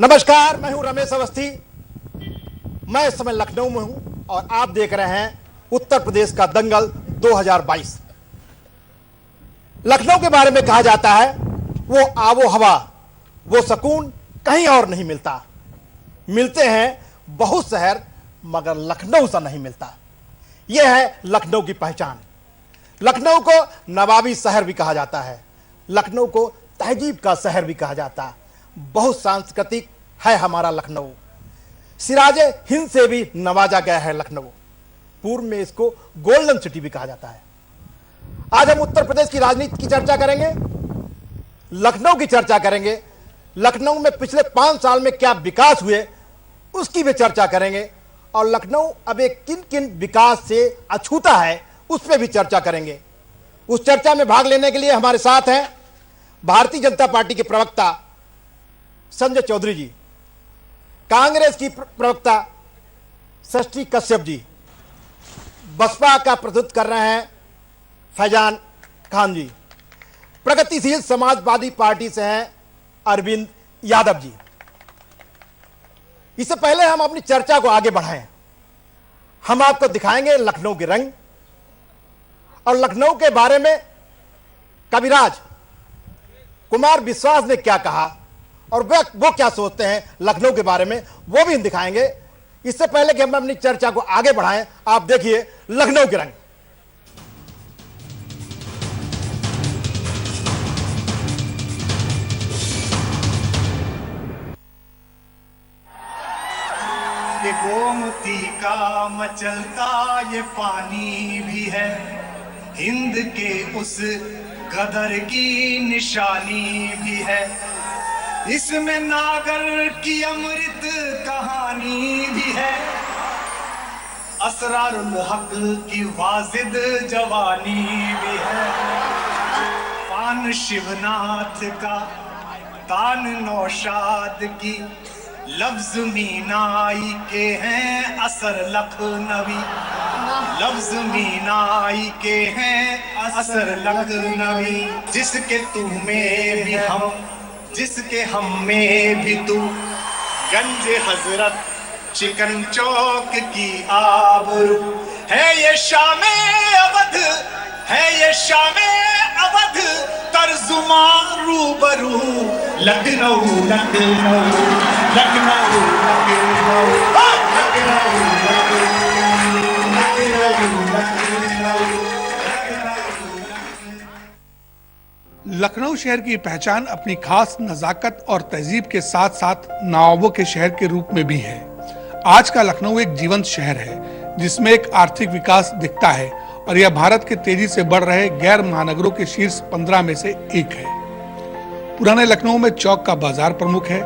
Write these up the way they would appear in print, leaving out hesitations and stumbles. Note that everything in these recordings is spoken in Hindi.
नमस्कार, मैं हूं रमेश अवस्थी। मैं इस समय लखनऊ में हूं और आप देख रहे हैं उत्तर प्रदेश का दंगल 2022। लखनऊ के बारे में कहा जाता है वो आबो हवा, वो सुकून कहीं और नहीं मिलता। मिलते हैं बहुत शहर मगर लखनऊ सा नहीं मिलता। यह है लखनऊ की पहचान। लखनऊ को नवाबी शहर भी कहा जाता है, लखनऊ को तहजीब का शहर भी कहा जाता है। बहुत सांस्कृतिक है हमारा लखनऊ। सिराजे हिंद से भी नवाजा गया है लखनऊ। पूर्व में इसको गोल्डन सिटी भी कहा जाता है। आज हम उत्तर प्रदेश की राजनीति की चर्चा करेंगे, लखनऊ की चर्चा करेंगे। लखनऊ में पिछले 5 साल में क्या विकास हुए उसकी भी चर्चा करेंगे और लखनऊ अब एक किन किन विकास से अछूता है उस पर भी चर्चा करेंगे। उस चर्चा में भाग लेने के लिए हमारे साथ हैं भारतीय जनता पार्टी के प्रवक्ता संजय चौधरी जी, कांग्रेस की प्रवक्ता षष्ठी कश्यप जी, बसपा का प्रतिनिधित्व कर रहे हैं फैजान खान जी, प्रगतिशील समाजवादी पार्टी से हैं अरविंद यादव जी। इससे पहले हम अपनी चर्चा को आगे बढ़ाएं, हम आपको दिखाएंगे लखनऊ के रंग और लखनऊ के बारे में कविराज कुमार विश्वास ने क्या कहा और वो क्या सोचते हैं लखनऊ के बारे में, वो भी हम दिखाएंगे। इससे पहले कि हम अपनी चर्चा को आगे बढ़ाएं, आप देखिए लखनऊ के रंग। गोमती का मचलता ये पानी भी है, हिंद के उस गदर की निशानी भी है। इसमें नागर की अमृत कहानी भी है, असरारुल हक की वाजिद जवानी भी है। पान शिवनाथ का, तान नौशाद की, लफ्ज मीनाई के हैं असर लखनवी। लफ्ज मीनाई के हैं असर लखनवी। जिसके तू में भी हम, जिसके हम में भी तू, गंज हजरत चिकन चौक की आबरू है ये शामे अवध, है ये शामे अवध, तर्जुमान रूबरू लखनऊ लखनऊ लखनऊ लखनऊ शहर की पहचान अपनी खास नजाकत और तहजीब के साथ साथ नवाबों के शहर के रूप में भी है। आज का लखनऊ एक जीवंत शहर है जिसमें एक आर्थिक विकास दिखता है और यह भारत के तेजी से बढ़ रहे गैर महानगरों के शीर्ष 15 में से एक है। पुराने लखनऊ में चौक का बाजार प्रमुख है।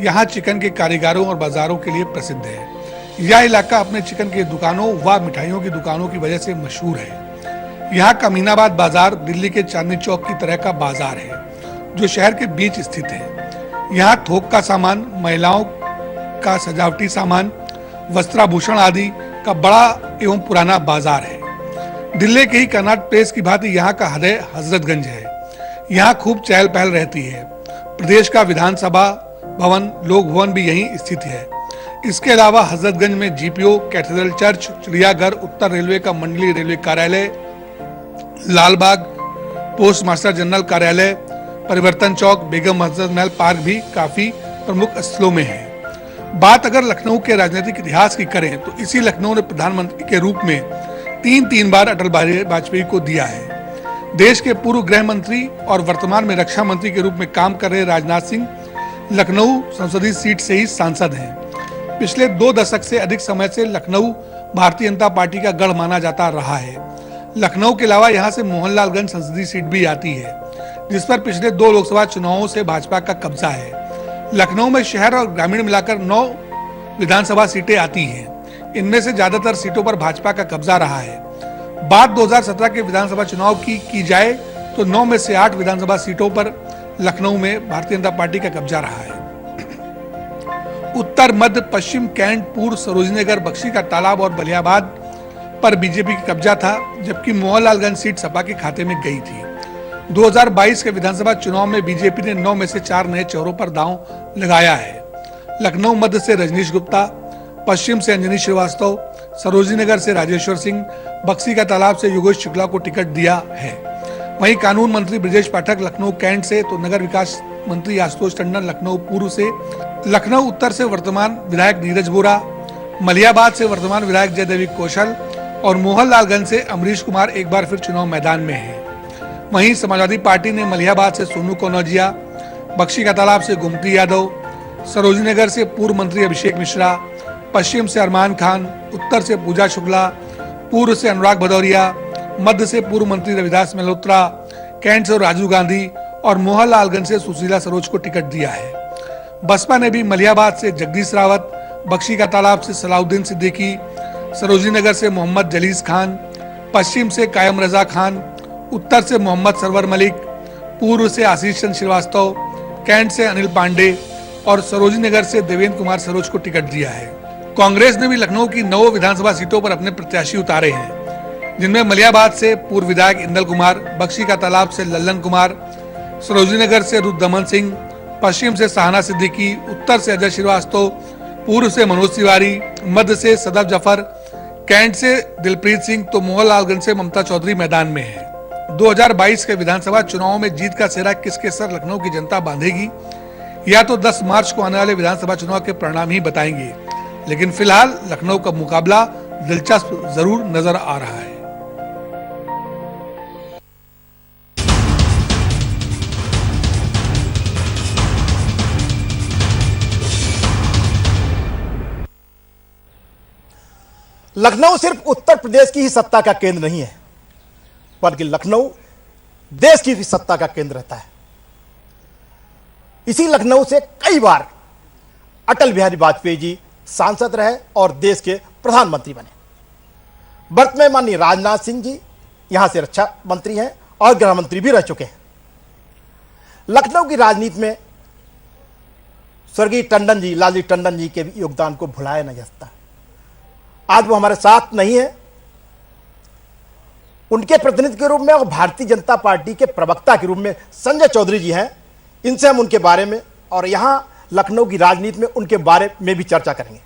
यहाँ चिकन के कारीगरों और बाजारों के लिए प्रसिद्ध है। यह इलाका अपने चिकन की दुकानों व मिठाइयों की दुकानों की वजह से मशहूर है। यहाँ का अमीनाबाद बाजार दिल्ली के चांदनी चौक की तरह का बाजार है जो शहर के बीच स्थित है। यहाँ थोक का सामान, महिलाओं का सजावटी सामान, वस्त्राभूषण आदि का बड़ा एवं पुराना बाजार है। दिल्ली के ही कर्नाट प्लेस की भांति यहाँ का हृदय हजरतगंज है। यहाँ खूब चहल पहल रहती है। प्रदेश का विधानसभा भवन, लोक भवन भी यहीं स्थित है। इसके अलावा हजरतगंज में जीपीओ, कैथेड्रल चर्च, चिड़ियाघर, उत्तर रेलवे का मंडलीय रेलवे कार्यालय, लालबाग पोस्ट मास्टर जनरल कार्यालय, परिवर्तन चौक, बेगम मस्जिद महल पार्क भी काफी प्रमुख स्थलों में है। बात अगर लखनऊ के राजनीतिक इतिहास की करें तो इसी लखनऊ ने प्रधानमंत्री के रूप में तीन बार अटल बिहारी वाजपेयी को दिया है। देश के पूर्व गृह मंत्री और वर्तमान में रक्षा मंत्री के रूप में काम कर रहे राजनाथ सिंह लखनऊ संसदीय सीट से ही सांसद हैं। पिछले 2 दशक से अधिक समय से लखनऊ भारतीय जनता पार्टी का गढ़ माना जाता रहा है। लखनऊ के अलावा यहाँ से मोहनलालगंज संसदीय सीट भी आती है जिस पर पिछले 2 लोकसभा चुनावों से भाजपा का कब्जा है। लखनऊ में शहर और ग्रामीण मिलाकर 9 विधानसभा सीटें आती हैं। इनमें से ज्यादातर सीटों पर भाजपा का कब्जा रहा है। बात 2017 के विधानसभा चुनाव की जाए तो 9 में से 8 विधानसभा सीटों पर लखनऊ में भारतीय जनता पार्टी का कब्जा रहा है। उत्तर, मध्य, पश्चिम, कैंट, पूर्व, सरोजनी नगर, बख्शी का तालाब और बलियाबाद पर बीजेपी का कब्जा था, जबकि मोहनलालगंज सीट सपा के खाते में गई थी। 2022 के विधानसभा चुनाव में बीजेपी ने 9 में से 4 नए चेहरों पर दांव लगाया है। लखनऊ मध्य से रजनीश गुप्ता, पश्चिम से अंजनी श्रीवास्तव, सरोजनी नगर से राजेश्वर सिंह, बक्सी का तालाब से योगेश शुक्ला को टिकट दिया है। वहीं कानून मंत्री ब्रजेश पाठक लखनऊ कैंट से, तो नगर विकास मंत्री आशुतोष टंडन लखनऊ पूर्व से, लखनऊ उत्तर से वर्तमान विधायक नीरज बोरा, मलियाबाद से वर्तमान विधायक जयदेवी कौशल और मोहनलालगंज से अमरीश कुमार एक बार फिर चुनाव मैदान में है। वहीं समाजवादी पार्टी ने मलियाबाद से सोनू कनौजिया, बक्सी का तालाब से गुमती यादव, सरोजनी नगर से पूर्व मंत्री अभिषेक मिश्रा, पश्चिम से अरमान खान, उत्तर से पूजा शुक्ला, पूर्व से अनुराग भदौरिया, मध्य से पूर्व मंत्री रविदास मल्होत्रा, कैंट से राजू गांधी और मोहनलालगंज से सुशीला सरोज को टिकट दिया है। बसपा ने भी मलियाबाद से जगदीश रावत, बक्सी का तालाब से सलाउद्दीन सिद्दीकी, सरोजनी नगर से मोहम्मद जलीस खान, पश्चिम से कायम रजा खान, उत्तर से मोहम्मद सरवर मलिक, पूर्व से आशीष चंद्र श्रीवास्तव, कैंट से अनिल पांडे और सरोजनी नगर से देवेंद्र कुमार सरोज को टिकट दिया है। कांग्रेस ने भी लखनऊ की 9 विधानसभा सीटों पर अपने प्रत्याशी उतारे हैं, जिनमें मलियाबाद से पूर्व विधायक इंदल कुमार, बक्सी का तालाब से लल्लन कुमार, सरोजनी नगर से रुद्रदमन सिंह, पश्चिम से शाहना सिद्दीकी, उत्तर से अजय श्रीवास्तव, पूर्व से मनोज तिवारी, मध्य से सदफ जफर, कैंट से दिलप्रीत सिंह, तो मोहनलालगंज से ममता चौधरी मैदान में है। 2022 के विधानसभा चुनाव में जीत का सेहरा किसके सर लखनऊ की जनता बांधेगी, या तो 10 मार्च को आने वाले विधानसभा चुनाव के परिणाम ही बताएंगे। लेकिन फिलहाल लखनऊ का मुकाबला दिलचस्प जरूर नजर आ रहा है। लखनऊ सिर्फ उत्तर प्रदेश की ही सत्ता का केंद्र नहीं है, बल्कि लखनऊ देश की भी सत्ता का केंद्र रहता है। इसी लखनऊ से कई बार अटल बिहारी वाजपेयी जी सांसद रहे और देश के प्रधानमंत्री बने। वर्तमान में माननीय राजनाथ सिंह जी यहां से रक्षा मंत्री हैं और गृह मंत्री भी रह चुके हैं। लखनऊ की राजनीति में स्वर्गीय टंडन जी, लालजी टंडन जी के भी योगदान को भुलाया नहीं जा सकता। आज वो हमारे साथ नहीं है। उनके प्रतिनिधि के रूप में और भारतीय जनता पार्टी के प्रवक्ता के रूप में संजय चौधरी जी हैं। इनसे हम उनके बारे में और यहां लखनऊ की राजनीति में उनके बारे में भी चर्चा करेंगे।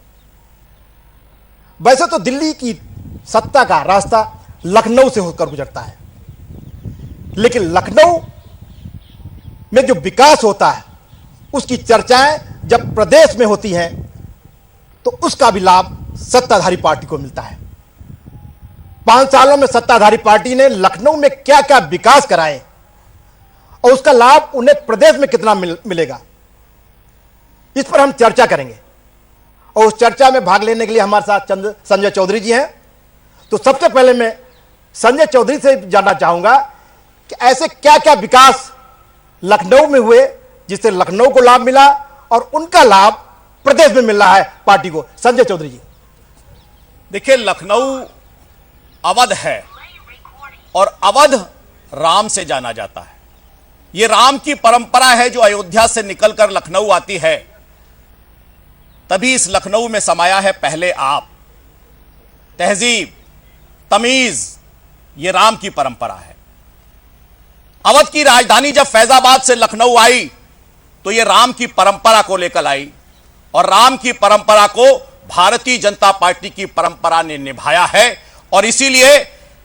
वैसे तो दिल्ली की सत्ता का रास्ता लखनऊ से होकर गुजरता है, लेकिन लखनऊ में जो विकास होता है उसकी चर्चाएं जब प्रदेश में होती हैं तो उसका भी लाभ सत्ताधारी पार्टी को मिलता है। 5 सालों में सत्ताधारी पार्टी ने लखनऊ में क्या क्या विकास कराए और उसका लाभ उन्हें प्रदेश में कितना मिलेगा, इस पर हम चर्चा करेंगे। और उस चर्चा में भाग लेने के लिए हमारे साथ संजय चौधरी जी हैं। तो सबसे पहले मैं संजय चौधरी से जानना चाहूंगा कि ऐसे क्या क्या विकास लखनऊ में हुए जिससे लखनऊ को लाभ मिला और उनका लाभ प्रदेश में मिल रहा है पार्टी को। संजय चौधरी जी। देखिए, लखनऊ अवध है और अवध राम से जाना जाता है। यह राम की परंपरा है जो अयोध्या से निकलकर लखनऊ आती है, तभी इस लखनऊ में समाया है पहले आप। तहजीब, तमीज, यह राम की परंपरा है। अवध की राजधानी जब फैजाबाद से लखनऊ आई तो यह राम की परंपरा को लेकर आई और राम की परंपरा को भारतीय जनता पार्टी की परंपरा ने निभाया है। और इसीलिए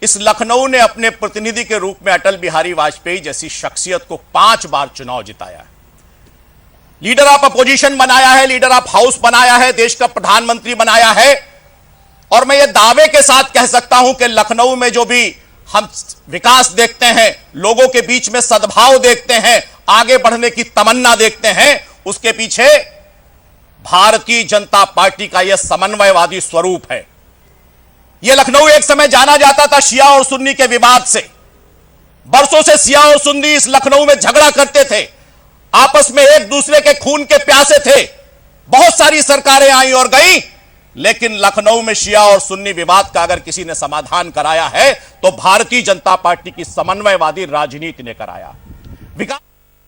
इस लखनऊ ने अपने प्रतिनिधि के रूप में अटल बिहारी वाजपेयी जैसी शख्सियत को 5 बार चुनाव जिताया है, लीडर ऑफ अपोजिशन बनाया है, लीडर ऑफ हाउस बनाया है, देश का प्रधानमंत्री बनाया है। और मैं ये दावे के साथ कह सकता हूं कि लखनऊ में जो भी हम विकास देखते हैं, लोगों के बीच में सद्भाव देखते हैं, आगे बढ़ने की तमन्ना देखते हैं, उसके पीछे भारतीय जनता पार्टी का यह समन्वयवादी स्वरूप है। यह लखनऊ एक समय जाना जाता था शिया और सुन्नी के विवाद से। बरसों से शिया और सुन्नी इस लखनऊ में झगड़ा करते थे, आपस में एक दूसरे के खून के प्यासे थे। बहुत सारी सरकारें आई और गई, लेकिन लखनऊ में शिया और सुन्नी विवाद का अगर किसी ने समाधान कराया है तो भारतीय जनता पार्टी की समन्वयवादी राजनीति ने कराया। विकास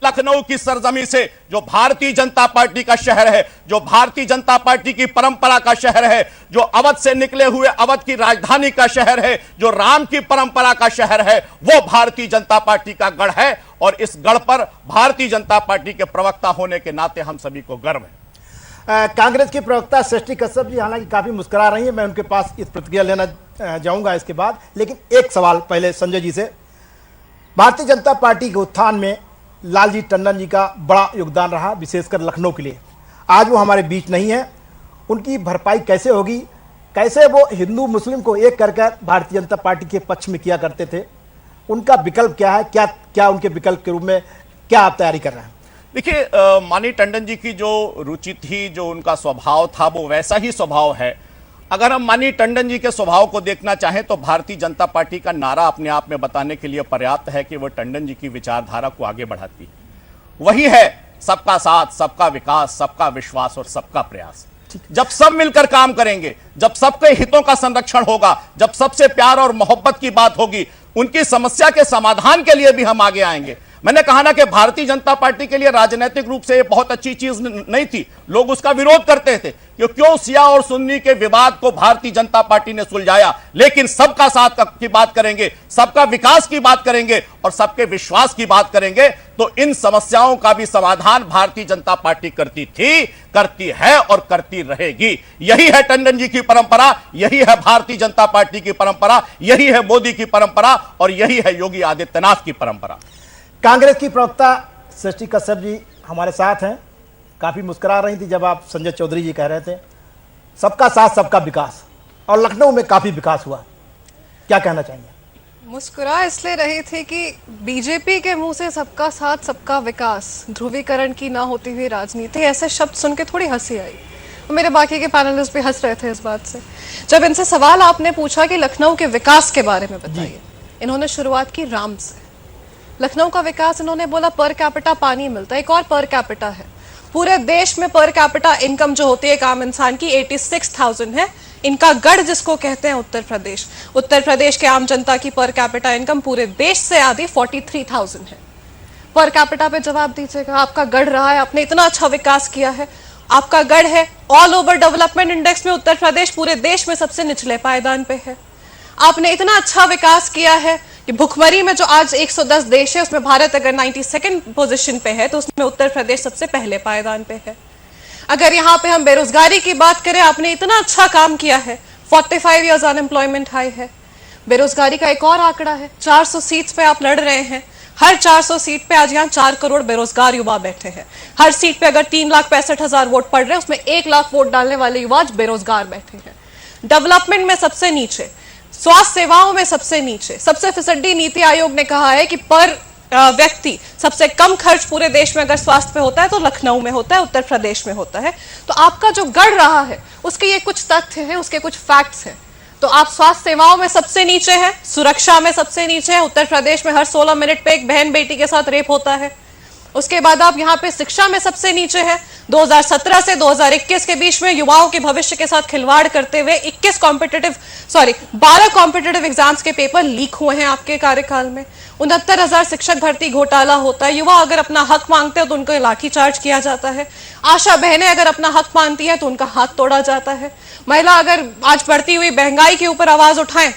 लखनऊ की सरजमी से, जो भारतीय जनता पार्टी का शहर है, जो भारतीय जनता पार्टी की परंपरा का शहर है, जो अवध से निकले हुए अवध की राजधानी का शहर है, जो राम की परंपरा का शहर है, वो भारतीय जनता पार्टी का गढ़ है। और इस गढ़ पर भारतीय जनता पार्टी के प्रवक्ता होने के नाते हम सभी को गर्व है। कांग्रेस की प्रवक्ता सृष्टि कश्यप जी हालांकि काफी मुस्कुरा रही हैं, मैं उनके पास इस प्रतिक्रिया लेना जाऊंगा इसके बाद, लेकिन एक सवाल पहले संजय जी से। भारतीय जनता पार्टी के उत्थान में लालजी टंडन जी का बड़ा योगदान रहा, विशेषकर लखनऊ के लिए। आज वो हमारे बीच नहीं है, उनकी भरपाई कैसे होगी? कैसे वो हिंदू मुस्लिम को एक कर भारतीय जनता पार्टी के पक्ष में किया करते थे, उनका विकल्प क्या है? क्या उनके विकल्प के रूप में क्या आप तैयारी कर रहे हैं? देखिए, माननीय टंडन जी की जो रुचि थी, जो उनका स्वभाव था, वो वैसा ही स्वभाव है। अगर हम माननीय टंडन जी के स्वभाव को देखना चाहें तो भारतीय जनता पार्टी का नारा अपने आप में बताने के लिए पर्याप्त है कि वह टंडन जी की विचारधारा को आगे बढ़ाती है। वही है सबका साथ, सबका विकास, सबका विश्वास और सबका प्रयास। जब सब मिलकर काम करेंगे, जब सबके हितों का संरक्षण होगा, जब सबसे प्यार और मोहब्बत की बात होगी, उनकी समस्या के समाधान के लिए भी हम आगे आएंगे। मैंने कहा ना कि भारतीय जनता पार्टी के लिए राजनीतिक रूप से ये बहुत अच्छी चीज नहीं थी, लोग उसका विरोध करते थे कि क्यों शिया और सुन्नी के विवाद को भारतीय जनता पार्टी ने सुलझाया। लेकिन सबका साथ की बात करेंगे, सबका विकास की बात करेंगे और सबके विश्वास की बात करेंगे तो इन समस्याओं का भी समाधान भारतीय जनता पार्टी करती थी, करती है और करती रहेगी। यही है टंडन जी की परंपरा, यही है भारतीय जनता पार्टी की परंपरा, यही है मोदी की परंपरा और यही है योगी आदित्यनाथ की परंपरा। कांग्रेस की प्रवक्ता सृष्टि कश्यप जी हमारे साथ हैं, काफी मुस्कुरा रही थी जब आप संजय चौधरी जी कह रहे थे सबका साथ सबका विकास, और लखनऊ में काफी विकास हुआ, क्या कहना चाहेंगे? मुस्कुरा इसलिए रही थी कि बीजेपी के मुंह से सबका साथ सबका विकास, ध्रुवीकरण की ना होती हुई राजनीति, ऐसे शब्द सुन के थोड़ी हंसी आई। मेरे बाकी के पैनलिस्ट भी हंस रहे थे इस बात से। जब इनसे सवाल आपने पूछा कि लखनऊ के विकास के बारे में बताइए, इन्होंने शुरुआत की राम से। लखनऊ का विकास इन्होंने बोला पर कैपिटा पानी मिलता है, एक और पर कैपिटा है। पूरे देश में पर कैपिटा इनकम जो होती है एक आम इंसान की 86,000 है। इनका गढ़ जिसको कहते हैं उत्तर प्रदेश के आम जनता की पर कैपिटा इनकम पूरे देश से आधी 43,000 है। पर कैपिटा पे जवाब दीजिएगा, आपका गढ़ रहा है, आपने इतना अच्छा विकास किया है, आपका गढ़ है। ऑल ओवर डेवलपमेंट इंडेक्स में उत्तर प्रदेश पूरे देश में सबसे निचले पायदान पे है। आपने इतना अच्छा विकास किया है कि भुखमरी में जो आज 110 देश है उसमें भारत अगर 92nd पोजीशन पे है तो उसमें उत्तर प्रदेश सबसे पहले पायदान पे है। अगर यहाँ पे हम बेरोजगारी की बात करें, आपने इतना अच्छा काम किया है, 45 इयर्स अनएम्प्लॉयमेंट हाई है। बेरोजगारी का एक और आंकड़ा है, 400 सीट्स पे आप लड़ रहे हैं, हर 400 सीट पे आज यहाँ 4 करोड़ बेरोजगार युवा बैठे हैं। हर सीट पे अगर 3,65,000 वोट पड़ रहे हैं उसमें 1 लाख वोट डालने वाले युवा आज बेरोजगार बैठे हैं। डेवलपमेंट में सबसे नीचे, स्वास्थ्य सेवाओं में सबसे नीचे। सबसे फिसड्डी नीति आयोग ने कहा है कि पर व्यक्ति सबसे कम खर्च पूरे देश में अगर स्वास्थ्य पे होता है तो लखनऊ में होता है, उत्तर प्रदेश में होता है। तो आपका जो गढ़ रहा है उसके ये कुछ तथ्य हैं, उसके कुछ फैक्ट्स हैं। तो आप स्वास्थ्य सेवाओं में सबसे नीचे हैं, सुरक्षा में सबसे नीचे हैं। उत्तर प्रदेश में हर 16 मिनट पे एक बहन बेटी के साथ रेप होता है। उसके बाद आप यहाँ पे शिक्षा में सबसे नीचे हैं। 2017 से 2021 के बीच में युवाओं के भविष्य के साथ खिलवाड़ करते हुए 12 कॉम्पिटिटिव एग्जाम्स के पेपर लीक हुए हैं आपके कार्यकाल में। 69,000 शिक्षक भर्ती घोटाला होता है। युवा अगर अपना हक मांगते हैं तो उनको लाठीचार्ज किया जाता है। आशा बहनें अगर अपना हक मानती हैं तो उनका हाथ तोड़ा जाता है। महिला अगर आज बढ़ती हुई महंगाई के ऊपर आवाज उठाएं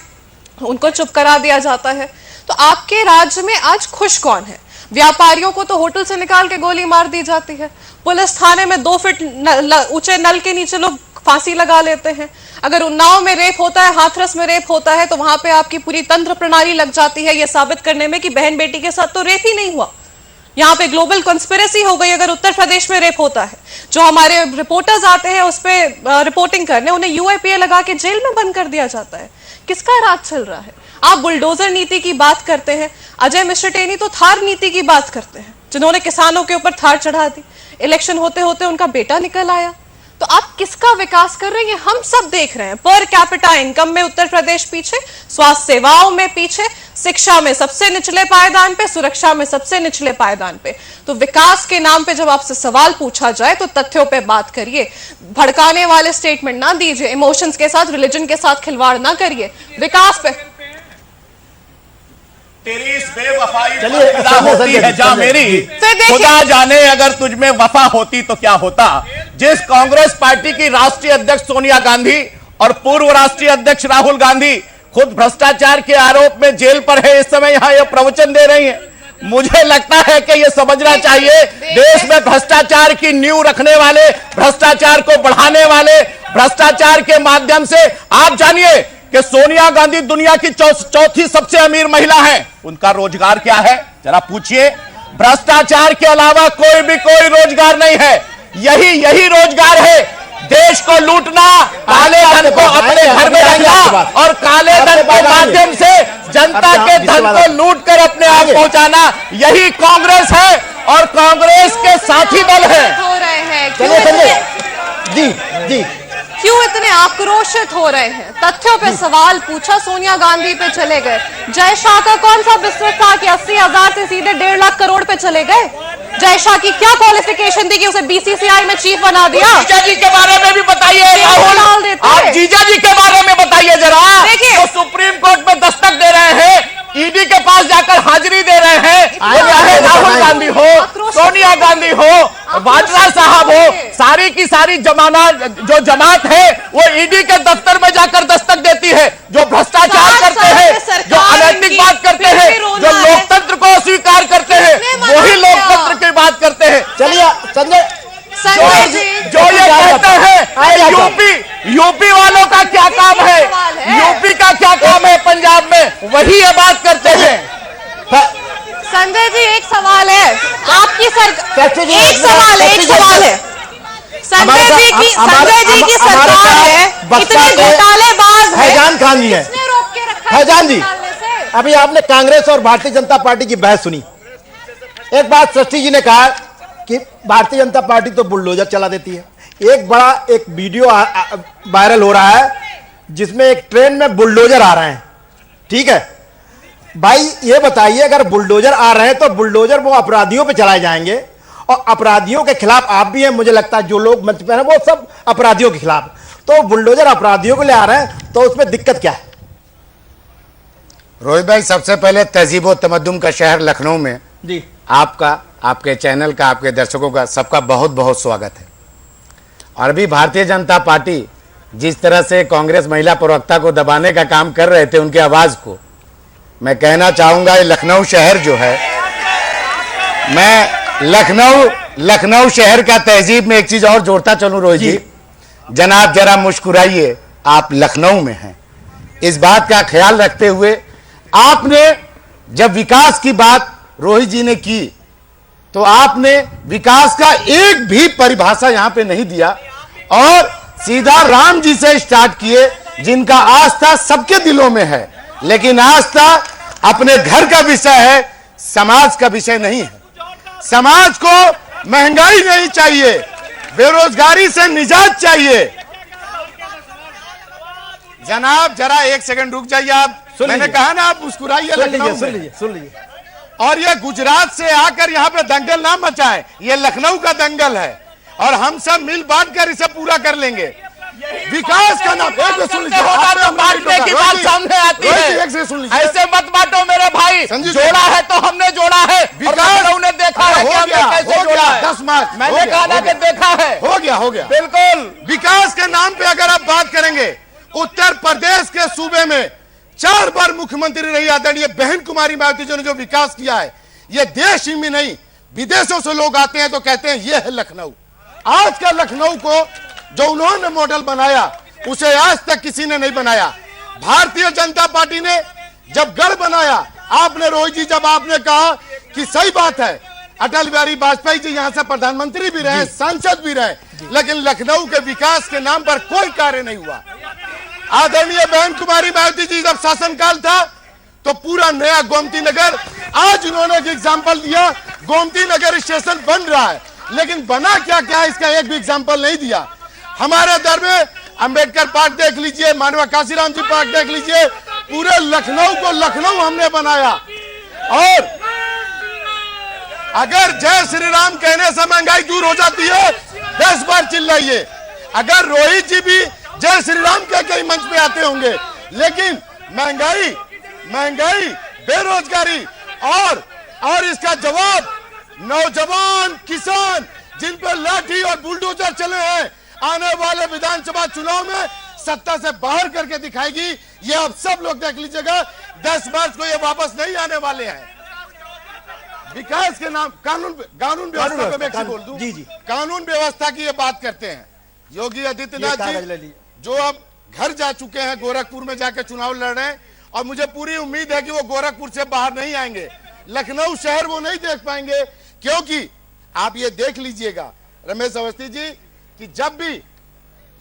उनको चुप करा दिया जाता है। तो आपके राज्य में आज खुश कौन है? व्यापारियों को तो होटल से निकाल के गोली मार दी जाती है। पुलिस थाने में 2 फीट ऊंचे नल के नीचे लोग फांसी लगा लेते हैं। अगर उन्नाव में रेप होता है, हाथरस में रेप होता है तो वहां पे आपकी पूरी तंत्र प्रणाली लग जाती है ये साबित करने में कि बहन बेटी के साथ तो रेप ही नहीं हुआ। यहाँ पे ग्लोबल कॉन्स्पिरेसी हो गई अगर उत्तर प्रदेश में रेप होता है। जो हमारे रिपोर्टर्स आते हैं उस पर रिपोर्टिंग करने, उन्हें यूएपीए लगा के जेल में बंद कर दिया जाता है। किसका राज चल रहा है? आप बुलडोजर नीति की बात करते हैं, अजय मिश्र टेनी तो थार नीति की बात करते हैं, जिन्होंने किसानों के ऊपर थार चढ़ा दी। इलेक्शन होते होते उनका बेटा निकल आया। तो आप किसका विकास कर रहे हैं हम सब देख रहे हैं। पर कैपिटा इनकम में उत्तर प्रदेश पीछे, स्वास्थ्य सेवाओं में पीछे, शिक्षा में सबसे निचले पायदान पे, सुरक्षा में सबसे निचले पायदान पे। तो विकास के नाम पे जब आपसे सवाल पूछा जाए तो तथ्यों पे बात करिए, भड़काने वाले स्टेटमेंट ना दीजिए, इमोशंस के साथ, रिलीजन के साथ खिलवाड़ ना करिए। विकास पे तेरी इस बेवफाई होती है जा मेरी, खुदा जाने अगर तुझ में वफा होती तो क्या होता। जिस कांग्रेस पार्टी की राष्ट्रीय अध्यक्ष सोनिया गांधी और पूर्व राष्ट्रीय अध्यक्ष राहुल गांधी खुद भ्रष्टाचार के आरोप में जेल पर है, इस समय यहां यह प्रवचन दे रही हैं। मुझे लगता है कि यह समझना चाहिए, देश में भ्रष्टाचार की नींव रखने वाले, भ्रष्टाचार को बढ़ाने वाले, भ्रष्टाचार के माध्यम से आप जानिए कि सोनिया गांधी दुनिया की चौथी सबसे अमीर महिला है। उनका रोजगार क्या है जरा पूछिए। भ्रष्टाचार के अलावा कोई रोजगार नहीं है। यही रोजगार है, देश को लूटना, काले धन को अपने घर में रखना और काले धन के माध्यम से जनता के धन को लूट कर अपने आप पहुंचाना, यही कांग्रेस है और कांग्रेस के साथी दल है। हो रहे हैं जी क्यों इतने आक्रोशित हो रहे हैं? तथ्यों पे सवाल पूछा, सोनिया गांधी पे चले गए। जय शाह का कौन सा बिजनेस था कि 80,000 से सीधे 1.5 लाख करोड़ पे चले गए? जय शाह की क्या क्वालिफिकेशन थी कि उसे बीसीसीआई में चीफ बना दिया? जीजा जी के बारे में भी बताइए राहुल, आप जीजा जी के बारे में बताइए जरा। तो सुप्रीम कोर्ट में दस्तक दे रहे हैं, ईडी के पास जाकर हाजिरी दे रहे हैं, चाहे राहुल गांधी हो, सोनिया गांधी हो, वाड्रा साहब हो, सारी की सारी जमात है वो ईडी के दफ्तर में जाकर दस्तक देती है। जो भ्रष्टाचार करते हैं, जो अनैतिक बात करते हैं, जो लोकतंत्र को अस्वीकार करते हैं, वही लोकतंत्र की बात करते हैं। चलिए संजय जी, जो ये कहते हैं यूपी वालों का क्या काम है, यूपी का क्या काम है पंजाब में, वही ये बात करते हैं। संजय जी एक सवाल है, आपकी सरकार, एक सवाल है संजय जी की सरकार है, इतने घोटालेबाज है, फैजान खान जी है, किसने रोक के रखा है फैजान जी। निकालने से? अभी आपने कांग्रेस और भारतीय जनता पार्टी की बहस सुनी। एक बात सृष्टि जी ने कहा कि भारतीय जनता पार्टी तो बुलडोजर चला देती है। एक वीडियो वायरल हो रहा है जिसमें एक ट्रेन में बुलडोजर आ रहे हैं, ठीक है भाई, ये बताइए अगर बुलडोजर आ रहे हैं तो बुलडोजर वो अपराधियों पे चलाए जाएंगे और अपराधियों के खिलाफ आप भी हैं, मुझे लगता है जो लोग मंच पे हैं वो सब अपराधियों के खिलाफ, तो बुलडोजर अपराधियों को ले आ रहे हैं तो उसमें दिक्कत क्या है? रोहित भाई, सबसे पहले तहजीब व तमद्दुन का शहर लखनऊ में जी आपका, आपके चैनल का, आपके दर्शकों का सबका बहुत बहुत स्वागत है। और अभी भारतीय जनता पार्टी जिस तरह से कांग्रेस महिला प्रवक्ता को दबाने का काम कर रहे थे, उनकी आवाज को मैं कहना चाहूंगा, ये लखनऊ शहर जो है, मैं लखनऊ शहर का तहजीब में एक चीज और जोड़ता चलूं रोहित जी, जनाब जरा मुस्कुराइए, आप लखनऊ में हैं। इस बात का ख्याल रखते हुए आपने जब विकास की बात रोहित जी ने की तो आपने विकास का एक भी परिभाषा यहां पे नहीं दिया और सीधा राम जी से स्टार्ट किए, जिनका आस्था सबके दिलों में है, लेकिन आस्था अपने घर का विषय है, समाज का विषय नहीं है। समाज को महंगाई नहीं चाहिए, बेरोजगारी से निजात चाहिए। जनाब जरा एक सेकंड रुक जाइए आप, मैंने कहा ना आप मुस्कुराइए, सुन लीजिए। और ये गुजरात से आकर यहाँ पे दंगल ना मचाए, ये लखनऊ का दंगल है और हम सब मिल बांट कर इसे पूरा कर लेंगे। विकास का नाम सुन लीजिए, बांटने की बात सामने आती है, ऐसे मत बांटो मेरे भाई, जोड़ा है तो हमने जोड़ा है, विकास ने देखा है कि हमने कैसे जोड़ा है। 10 मार्च मैंने कहा कि देखा है, हो गया बिल्कुल। विकास के नाम पे अगर आप बात करेंगे, उत्तर प्रदेश के सूबे में 4 बार मुख्यमंत्री रही आदरणीय बहन कुमारी मायावती जी ने जो विकास किया है, ये देश ही में नहीं विदेशों से लोग आते हैं तो कहते हैं ये है लखनऊ। आज का लखनऊ को जो उन्होंने मॉडल बनाया उसे आज तक किसी ने नहीं बनाया। भारतीय जनता पार्टी ने जब गढ़ बनाया, आपने रोहित जी जब आपने कहा कि सही बात है, अटल बिहारी वाजपेयी जी यहां से प्रधानमंत्री भी रहे, सांसद भी रहे, लेकिन लखनऊ के विकास के नाम पर कोई कार्य नहीं हुआ। आदरणीय बहन कुमारी मायावती जी जब शासनकाल था तो पूरा नया गोमती नगर, आज उन्होंने एक एग्जाम्पल दिया, गोमती नगर स्टेशन बन रहा है, लेकिन बना क्या क्या इसका एक भी एग्जाम्पल नहीं दिया। हमारे दर में अंबेडकर पार्क देख लीजिए, मानवा काशीराम जी पार्क देख लीजिए, पूरे लखनऊ को लखनऊ हमने बनाया। और अगर जय श्री राम कहने से महंगाई दूर हो जाती है, 10 बार चिल्लाइए। अगर रोहित जी भी जय श्री राम कह के मंच पे आते होंगे, लेकिन महंगाई, बेरोजगारी और इसका जवाब नौजवान किसान जिन पर लाठी और बुलडोजर चले हैं, आने वाले विधानसभा चुनाव में सत्ता से बाहर करके दिखाएगी। ये आप सब लोग देख लीजिएगा, 10 मार्च को ये वापस नहीं आने वाले हैं। विकास के नाम कानून व्यवस्था पे मैं एक बोल दूं। जी जी, कानून व्यवस्था की ये बात करते हैं योगी आदित्यनाथ जी, जो अब घर जा चुके हैं, गोरखपुर में जाकर चुनाव लड़ रहे हैं, और मुझे पूरी उम्मीद है कि वो गोरखपुर से बाहर नहीं आएंगे, लखनऊ शहर वो नहीं देख पाएंगे, क्योंकि आप ये देख लीजिएगा रमेश अवस्थी जी कि जब भी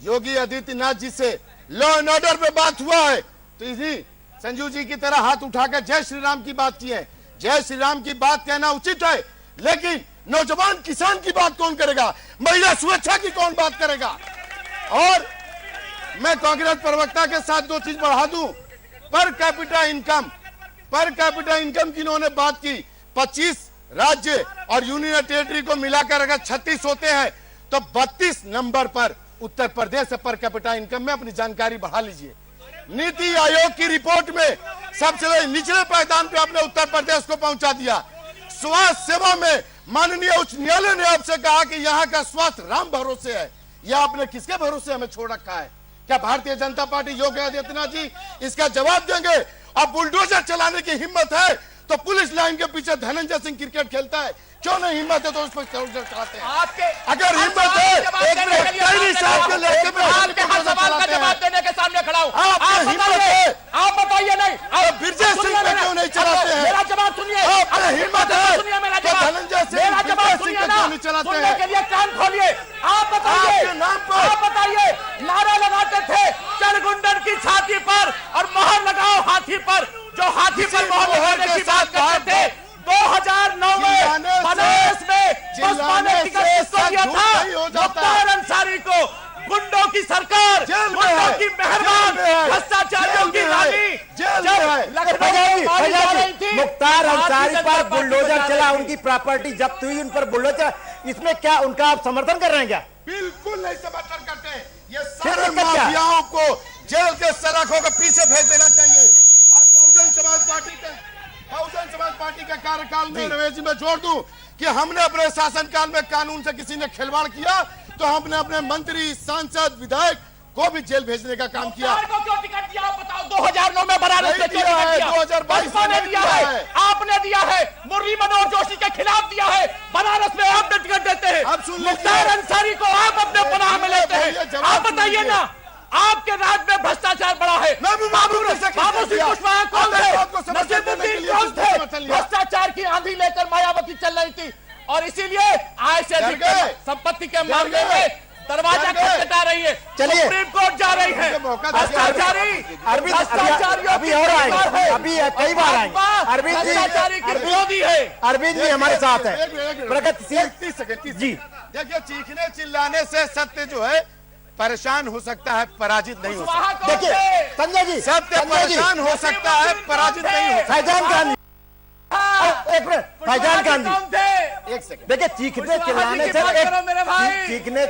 योगी आदित्यनाथ जी से लॉ एंड ऑर्डर पे बात हुआ है तो इसी संजू जी की तरह हाथ उठाकर जय श्री राम की बात की है। जय श्री राम की बात कहना उचित है, लेकिन नौजवान किसान की बात कौन करेगा, महिला सुरक्षा की कौन बात करेगा। और मैं कांग्रेस प्रवक्ता के साथ दो चीज बढ़ा दूं, पर कैपिटा इनकम की इन्होंने बात की, 25 राज्य और यूनियन टेरिटरी को मिलाकर अगर 36 होते हैं तो 32 नंबर पर Uttar Pradesh per capita income में अपनी जानकारी बढ़ा लीजिए। नीति आयोग की रिपोर्ट में सबसे निचले पायदान पे आपने उत्तर प्रदेश को पहुंचा दिया। स्वास्थ्य सेवा में माननीय उच्च न्यायालय ने आपसे कहा कि यहाँ का स्वास्थ्य राम भरोसे है। यह आपने किसके भरोसे हमें छोड़ रखा है? क्या भारतीय जनता पार्टी योगी आदित्यनाथ जी इसका जवाब देंगे? अब बुलडोजर चलाने की हिम्मत है तो पुलिस लाइन के पीछे धनंजय सिंह क्रिकेट खेलता है, क्यों नहीं हिम्मत है तो उस पर बुलडोजर चलाते हैं। अगर हिम्मत है सवाल का जवाब देने के सामने खड़ा हूं, आप बताइए नहीं, ब्रजेश सिंह पे क्यों नहीं चलाते हैं? मेरा जवाब सुनिए, हिम्मत है सुनिए मेरा तो धनंजय सिंह मेरा जवाब सुनिए ना, क्यों नहीं चलाते सुनने हैं? के लिए कान खोलिए। आप बताइए, आप बताइए, नारा लगाते थे चल गुंडन की छाती पर और मोहर लगाओ हाथी पर, जो हाथी पर मोहर लगाने की बात करते थे 2009 में बनारस में बसपाने टिकट किसको दिया था? मुख्तार अंसारी को। गुंडों की सरकार, गुंडों की मेहरबान, भ्रष्टाचारियों की रानी, जब लखनऊ में मारी जा रही थी, मुख्तार अंसारी पर बुलडोजर चला, उनकी प्रॉपर्टी जब्त हुई, उन पर बुलडोजर, इसमें क्या उनका आप समर्थन कर रहे हैं क्या? बिल्कुल नहीं समर्थन करते। ये सारे माफियाओं को जेल के सलाखों के पीछे भेज देना चाहिए। और बहुजन समाज पार्टी के कार्यकाल में रमेश जी मैं जोड़ दूं कि हमने अपने शासनकाल में कानून से किसी ने खिलवाड़ किया तो हमने अपने मंत्री, सांसद, विधायक को भी जेल भेजने का काम किया। को क्यों टिकट दिया आप बताओ? 2009 में बनारस में दिया है, 2022 में दिया है, आपने दिया है, मुरली मनोहर जोशी के खिलाफ दिया है, बनारस में आपने टिकट देते हैं, अब सुन लीजिए, मुख्तार अंसारी को आप अपने पनाह में लेते हैं। आप बताइए ना, आपके राज में भ्रष्टाचार बढ़ा है। बाबू सिंह कुशवाहा कौन थे? नसीरुद्दीन कौन थे? भ्रष्टाचार की आंधी लेकर मायावती चल रही थी और इसीलिए आय से अधिक संपत्ति के मामले में दरवाजा खटखटा रही है, सुप्रीम कोर्ट जा रही है। अभी और आएंगे, अभी कई बार आएंगे। अरविंद की विरोधी है। अरविंद जी हमारे साथ है। प्रगतिशील 30 सेकंड जी, देखिए, चीखने चिल्लाने से सत्य जो है परेशान हो सकता है, पराजित नहीं हो सकता। देखिए संजय जी, सत्य परेशान हो सकता है, पराजित नहीं हो सकता। फैजान गांधी, एक मिनट, फैजान गांधी, एक सेकंड, देखिए, चीखने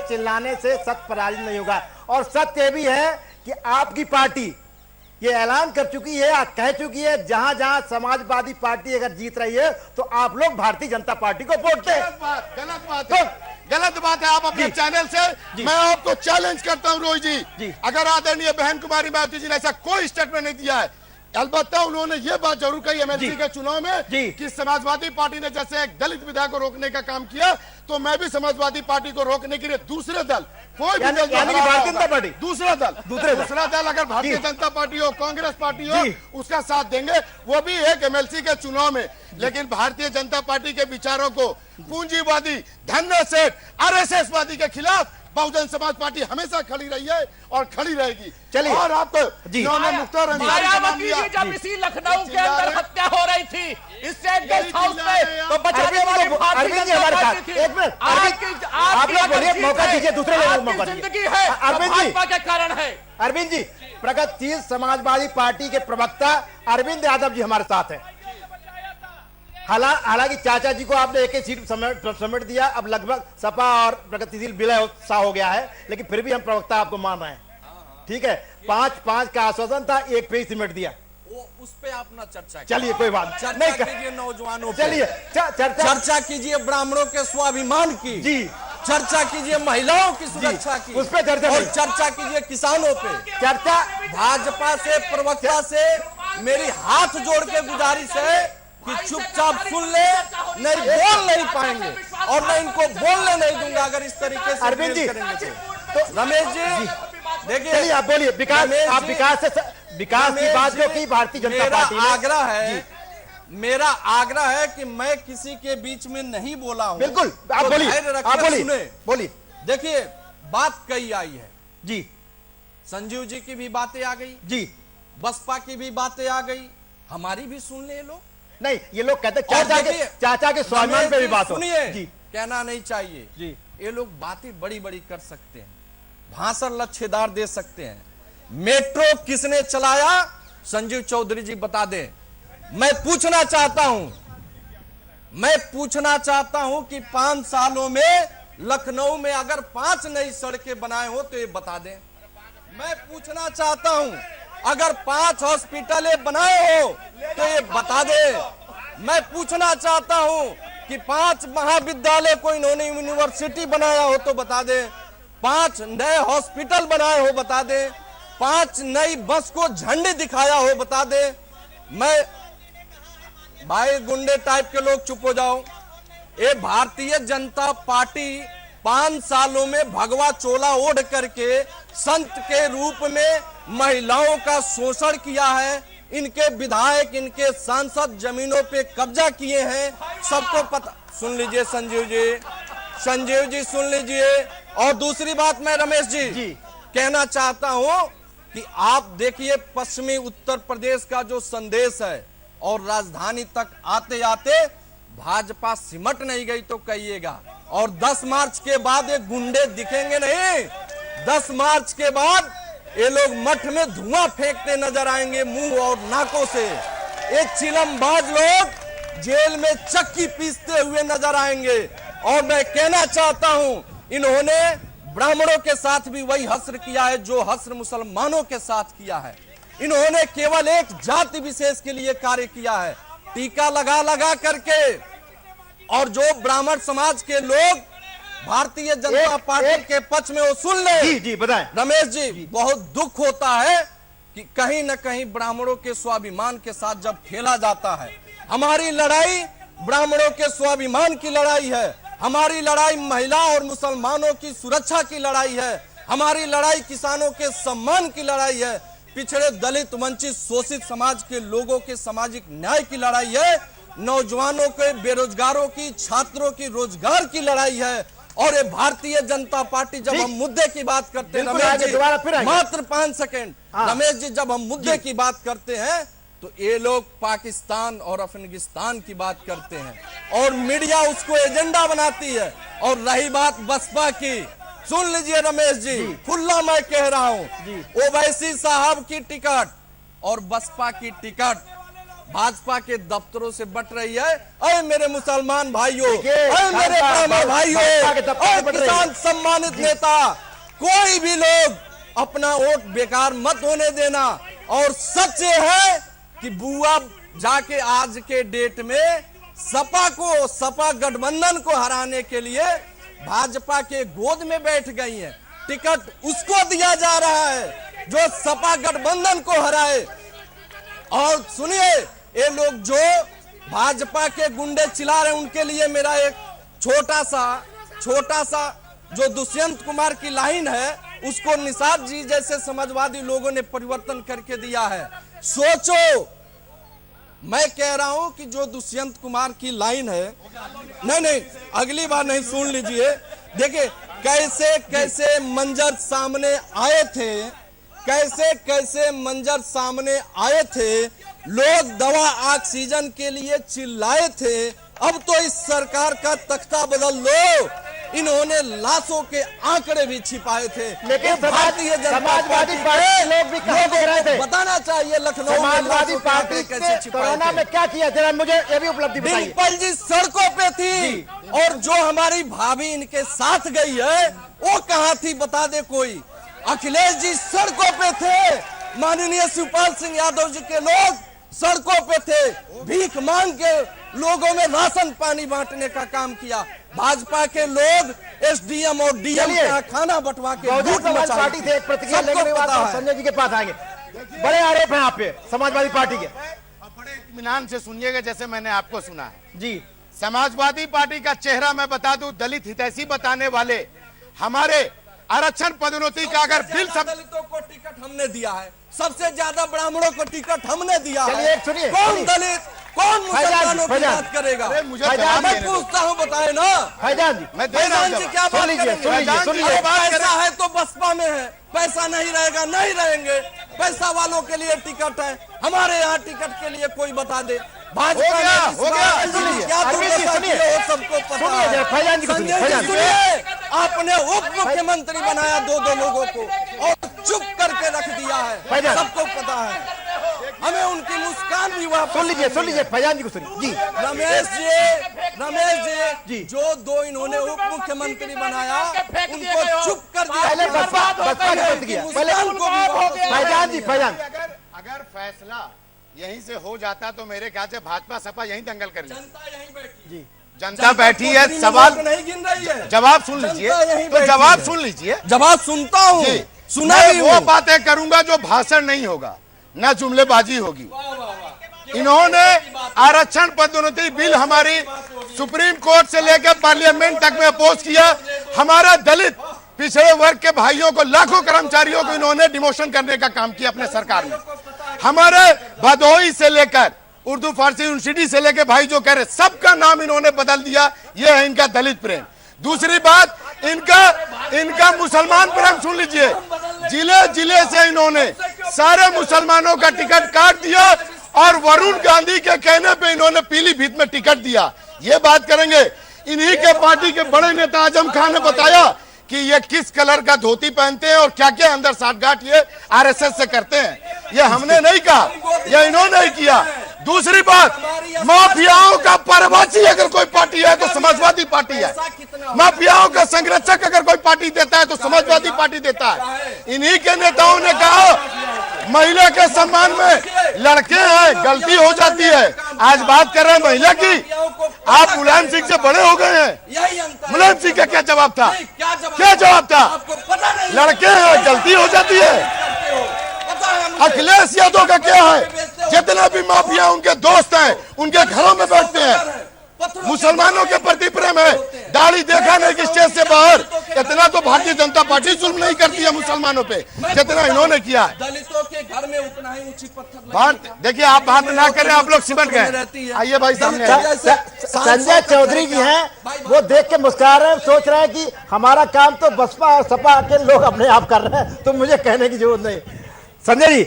चिल्लाने से सत्य पराजित नहीं होगा। और सत्य भी है कि आपकी पार्टी ये ऐलान कर चुकी है, कह चुकी है, जहां जहां समाजवादी पार्टी अगर जीत रही है तो आप लोग भारतीय जनता पार्टी को वोट दें। गलत बात है। आप अपने चैनल से मैं आपको चैलेंज करता हूं रोहित जी, अगर आदरणीय बहन कुमारी मायावती जी ने ऐसा कोई स्टेटमेंट नहीं दिया है, अलबत्ता उन्होंने ये बात जरूर कही एमएलसी के चुनाव में कि समाजवादी पार्टी ने जैसे एक दलित विधायक को रोकने का काम किया तो मैं भी समाजवादी पार्टी को रोकने के लिए दूसरे दल, कोई भी दल, भारतीय जनता पार्टी, दूसरा दल अगर भारतीय जनता पार्टी हो, कांग्रेस पार्टी हो, उसका साथ देंगे, वो भी एक एमएलसी के चुनाव में। लेकिन भारतीय जनता पार्टी के विचारों को पूंजीवादी, धन्ना सेठ, आरएसएस वादी के खिलाफ बहुजन समाज पार्टी हमेशा खड़ी रही है और खड़ी रहेगी। चलिए, और आपको मुख्तार मायावती जी जब इसी लखनऊ के अंदर हत्या हो रही थी इससे गेस्ट हाउस में, तो बचाने वाली अरविंद जी हमारे साथ, एक मिनट, आप लोग बोलिए, मौका दीजिए, दूसरे लोगों को मौका दीजिए। जिंदगी है अरविंद जी, भाजपा के कारण है। अरविंद जी, प्रगतिशील समाजवादी पार्टी के प्रवक्ता अरविंद यादव जी हमारे साथ है। हालांकि चाचा जी को आपने एक सीट समेट दिया, अब लगभग सपा और प्रगतिशील विलय सा हो गया है, लेकिन फिर भी हम प्रवक्ता आपको मान रहे हैं, ठीक है। 5-5 का आश्वासन था, एक पे ही सिमट दिया, वो उस पे आप ना चर्चा चलिए कोई बात नहीं कीजिए, नौजवानों चलिए चर्चा कीजिए, ब्राह्मणों के स्वाभिमान की जी चर्चा कीजिए, महिलाओं की सुरक्षा की उस पे चर्चा, और चर्चा कीजिए किसानों पे चर्चा। भाजपा से, प्रवक्ता से मेरी हाथ जोड़ के गुजारिश है कि चुपचाप सुन ले, नहीं बोल नहीं पाएंगे और मैं इनको बोलने नहीं दूंगा अगर इस तरीके से अरविंद जी, करेंगे तो। रमेश जी देखिए, चलिए आप बोलिए। विकास, आप विकास की बात जो की भारतीय जनता पार्टी ने, मेरा आग्रह है कि मैं किसी के बीच में नहीं बोला हूं। बिल्कुल, आप तो बोलिए, धैर्य रखिए, आप बोलिए, सुने। बोलिए देखिए, बात कई आई है जी। संजीव जी की भी बातें आ गई जी, बसपा की भी बातें आ गई, हमारी भी सुन ले लोग। नहीं, ये लोग कहते और देखिए, चाचा के स्वाभिमान पे भी बात हो। सुनिए, जी, कहना नहीं चाहिए जी। ये लोग बातें बड़ी बड़ी कर सकते हैं, भाषण लच्छेदार दे सकते हैं। मेट्रो किसने चलाया, संजीव चौधरी जी बता दें। मैं पूछना चाहता हूं कि 5 सालों में लखनऊ में अगर 5 नई सड़कें बनाए हो तो ये बता दें। मैं पूछना चाहता हूं अगर 5 हॉस्पिटलें बनाए हो तो ये बता दें। मैं पूछना चाहता हूं कि 5 महाविद्यालय को इन्होंने यूनिवर्सिटी बनाया हो तो बता दें। 5 नए हॉस्पिटल बनाए हो बता दें। 5 नई बस को झंडे दिखाया हो बता दें। मैं भाई, गुंडे टाइप के लोग चुप हो जाओ। ये भारतीय जनता पार्टी 5 सालों में भगवा चोला ओढ़ करके संत के रूप में महिलाओं का शोषण किया है। इनके विधायक, इनके सांसद जमीनों पे कब्जा किए हैं, सबको पता। सुन लीजिए संजीव जी सुन लीजिए। और दूसरी बात मैं रमेश जी कहना चाहता हूं कि आप देखिए, पश्चिमी उत्तर प्रदेश का जो संदेश है और राजधानी तक आते आते भाजपा सिमट नहीं गई तो कहिएगा। और 10 मार्च के बाद ये गुंडे दिखेंगे नहीं। 10 मार्च के बाद ये लोग मठ में धुआं फेंकते नजर आएंगे मुंह और नाकों से। ये चिलमबाज लोग जेल में चक्की पीसते हुए नजर आएंगे। और मैं कहना चाहता हूं, इन्होंने ब्राह्मणों के साथ भी वही हश्र किया है जो हश्र मुसलमानों के साथ किया है। इन्होंने केवल एक जाति विशेष के लिए कार्य किया है, टीका लगा करके। और जो ब्राह्मण समाज के लोग भारतीय जनता पार्टी के पक्ष में, वो सुन ले। जी बताएं रमेश जी, बहुत दुख होता है कि कहीं न कहीं ब्राह्मणों के स्वाभिमान के साथ जब खेला जाता है। हमारी लड़ाई ब्राह्मणों के स्वाभिमान की लड़ाई है। हमारी लड़ाई महिला और मुसलमानों की सुरक्षा की लड़ाई है। हमारी लड़ाई किसानों के सम्मान की लड़ाई है। पिछड़े, दलित, वंचित, शोषित समाज के लोगों के सामाजिक न्याय की लड़ाई है। नौजवानों के, बेरोजगारों की, छात्रों की रोजगार की लड़ाई है। और ये भारतीय जनता पार्टी, जब हम मुद्दे की बात करते हैं रमेश जी, मात्र 5 सेकंड रमेश जी, जब हम मुद्दे की बात करते हैं तो ये लोग पाकिस्तान और अफगानिस्तान की बात करते हैं और मीडिया उसको एजेंडा बनाती है। और रही बात बसपा की, सुन लीजिए रमेश जी, खुला मैं कह रहा हूं, ओवैसी साहब की टिकट और बसपा की टिकट भाजपा के दफ्तरों से बट रही है। अरे मेरे मुसलमान भाइयों, अरे मेरे ब्राह्मण भाइयों, अरे किसान सम्मानित नेता, कोई भी लोग अपना वोट बेकार मत होने देना। और सच है कि बुआ जाके आज के डेट में सपा गठबंधन को हराने के लिए भाजपा के गोद में बैठ गई है। टिकट उसको दिया जा रहा है जो सपा गठबंधन को हराए। और सुनिए, ये लोग जो भाजपा के गुंडे चिल्ला रहे हैं, उनके लिए मेरा एक छोटा सा जो दुष्यंत कुमार की लाइन है, उसको निषाद जी जैसे समाजवादी लोगों ने परिवर्तन करके दिया है। सोचो, मैं कह रहा हूं कि जो दुष्यंत कुमार की लाइन है, नहीं, अगली बार नहीं, सुन लीजिए। देखिए कैसे कैसे मंजर सामने आए थे, कैसे मंजर सामने आए थे। लोग दवा ऑक्सीजन के लिए चिल्लाए थे। अब तो इस सरकार का तख्ता बदल लो। इन्होंने लाशों के आंकड़े भी छिपाए थे। लेकिन भारतीय जनता पार्टी के लोग भी कहां दे रहे थे, बताना चाहिए। लखनऊ समाजवादी पार्टी कैसे कोरोना में क्या किया, जरा मुझे ये भी उपलब्धि बताइए। डिम्पल जी सड़कों पे थी और जो हमारी भाभी इनके साथ गई है वो कहां थी बता दे कोई। अखिलेश जी सड़कों पे थे, माननीय शिवपाल सिंह यादव जी के लोग सड़कों पे थे, भीख मांग के लोगों में राशन पानी बांटने का काम किया। भाजपा के लोग एसडीएम और डीएम का खाना बंटवा के समाज पार्टी से एक प्रतिक्रिया लेने के बाद संजय जी के पास आएंगे। बड़े आरोप हैं आप पे समाजवादी पार्टी के। इत्मीनान से सुनिएगा जैसे मैंने आपको सुना है। जी समाजवादी पार्टी का चेहरा मैं बता दूं, दलित हितैषी बताने वाले हमारे आरक्षण पदोन्नति का अगर बिल सब दलितों को टिकट हमने दिया है, सबसे ज्यादा ब्राह्मणों को टिकट हमने दिया चलिए, है। एक सुनिए, कौन सुनिए। दलित कौन मुसलमानों की फैजान, बात करेगा? अरे मुझे जवाब मैं देने दो। पूछता हूँ, बताए ना फैजान जी, मैं दे रहा हूं फैजान जी जवाब। क्या बात लीजिए, करेंगे? सुन लीजिए, फैजान सुन जी, लीजिए। पैसा है तो बसपा में है, पैसा नहीं रहेगा नहीं रहेंगे। पैसा वालों के लिए टिकट है, हमारे यहाँ टिकट के लिए कोई बता दे। भाजपा हो गया, ने इस हो बार गया। ऐसी सुनिए, क्या अरविंद जी, दुर्दशा सुनिए। की है, वो सबको पता सुनिए है। जरा, फैजान जी को सुनिए, संजय फैजान जी जी। सुनिए, आपने उप मुख्यमंत्री बनाया दो लोगों को और चुप करके रख दिया है, फैजान। सबको पता है। हमें उनकी मुस्कान भी वापस सुन लीजिए फैजान जी को सुनिए जी। रमेश जी जो दो इन्होंने उप मुख्यमंत्री बनाया उनको चुप कर दिया। पहले बसपा का मत किया, पहले फैजान जी, फैजान अगर फैसला यहीं से हो जाता तो मेरे ख्याल से भाजपा सपा यहीं दंगल कर लेती। जनता यहीं बैठी जी। जनता बैठी है, सवाल नहीं गिन रही है। जवाब सुन लीजिए, जनता यहीं तो बैठी जवाब है। सुन लीजिए जवाब सुनता हूँ, जी। सुना मैं भी वो हूँ। बातें करूंगा जो भाषण नहीं होगा, न जुमलेबाजी होगी। इन्होंने आरक्षण पदोन्नति बिल हमारी सुप्रीम कोर्ट से लेकर पार्लियामेंट तक में अपोज किया। हमारा दलित पिछड़े वर्ग के भाइयों को, लाखों कर्मचारियों को इन्होंने डिमोशन करने का काम किया अपने सरकार में। हमारे भदोही से लेकर उर्दू फारसी यूनिवर्सिटी से लेकर भाई जो कह रहे, सबका नाम इन्होंने बदल दिया। यह है इनका दलित प्रेम। दूसरी बात, इनका मुसलमान प्रेम सुन लीजिए। जिले जिले से इन्होंने सारे मुसलमानों का टिकट काट दिया और वरुण गांधी के कहने पे इन्होंने पीलीभीत में टिकट दिया। ये बात करेंगे। इन्हीं के पार्टी के बड़े नेता आजम खान ने बताया कि ये किस कलर का धोती पहनते हैं और क्या क्या अंदर साठगांठ ये आरएसएस से करते हैं। ये हमने नहीं कहा, ये इन्होंने ही किया। दूसरी बात, माफियाओं का परवाची अगर कोई पार्टी है तो समाजवादी पार्टी है। माफियाओं का संरक्षक अगर कोई पार्टी देता है तो समाजवादी पार्टी देता है। इन्हीं के नेताओं ने कहा महिला के सम्मान में लड़के हैं, गलती हो जाती है। आज बात कर रहे हैं महिला की। आप मुलायम सिंह से बड़े हो गए हैं। मुलायम सिंह का क्या जवाब था? क्या जवाब था? लड़के हैं, गलती हो जाती है। अखिलेश यादव का क्या है? जितने भी माफिया उनके दोस्त हैं, उनके घरों में बैठते हैं। मुसलमानों के प्रति प्रेम है। दाढ़ी देखा नहीं कि स्टेज से बाहर। इतना तो भारतीय जनता पार्टी जुल्म नहीं करती है मुसलमानों पे जितना इन्होंने किया। दलितों के घर में उतना ही ऊंची पत्थर बात देखिए, आप बात ना करें, आप लोग सिमट गए। आइए भाई सामने। संजय चौधरी जी हैं, वो देख के मुस्कुरा रहे हैं, सोच रहे हैं कि हमारा काम तो बसपा और सपा के लोग अपने आप कर रहे हैं, तो मुझे कहने की जरूरत नहीं। संजय जी,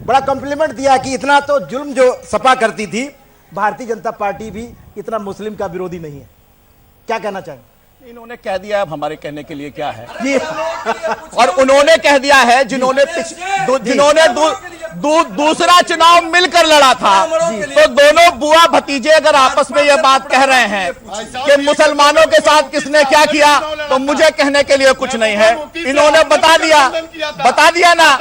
बड़ा कॉम्प्लीमेंट दिया कि इतना तो जुल्म जो सपा करती थी, भारतीय जनता पार्टी भी इतना मुस्लिम का विरोधी नहीं है। क्या कहना चाहेंगे? इन्होंने कह दिया, अब हमारे कहने के लिए क्या है। जी। और उन्होंने कह दिया है जिन्होंने दूसरा चुनाव मिलकर लड़ा था, तो दोनों बुआ भतीजे अगर आपस में यह बात कह रहे हैं कि मुसलमानों के साथ किसने क्या किया, तो मुझे कहने के लिए कुछ नहीं है। इन्होंने बता दिया ना।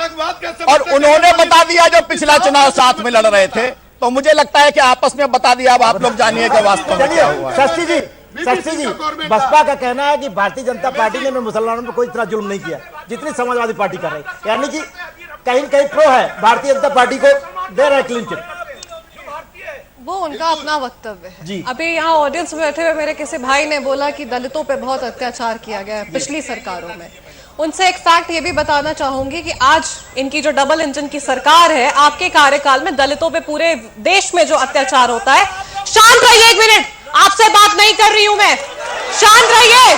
और उन्होंने बता दिया जो पिछला चुनाव साथ में लड़ रहे थे, तो मुझे लगता है कि आपस में बता दिया। अब आप लोग जानिए कि वास्तव में क्या हुआ है। शशि जी, बसपा का कहना है कि भारतीय जनता पार्टी ने मुसलमानों पर कोई इतना जुल्म नहीं किया जितनी समाजवादी पार्टी कर रही है। यानी कि कहीं कहीं प्रो है, भारतीय जनता पार्टी को दे रहे क्लीन चिट। वो उनका अपना वक्तव्य है। जी। अभी यहाँ ऑडियंस में बैठे हुए मेरे किसी भाई ने बोला कि दलितों पे बहुत अत्याचार किया गया है पिछली सरकारों में। उनसे एक फैक्ट ये भी बताना चाहूंगी कि आज इनकी जो डबल इंजन की सरकार है, आपके कार्यकाल में दलितों पे पूरे देश में जो अत्याचार होता है। शांत रहिए, एक मिनट, आपसे बात नहीं कर रही हूं मैं, शांत रहिए।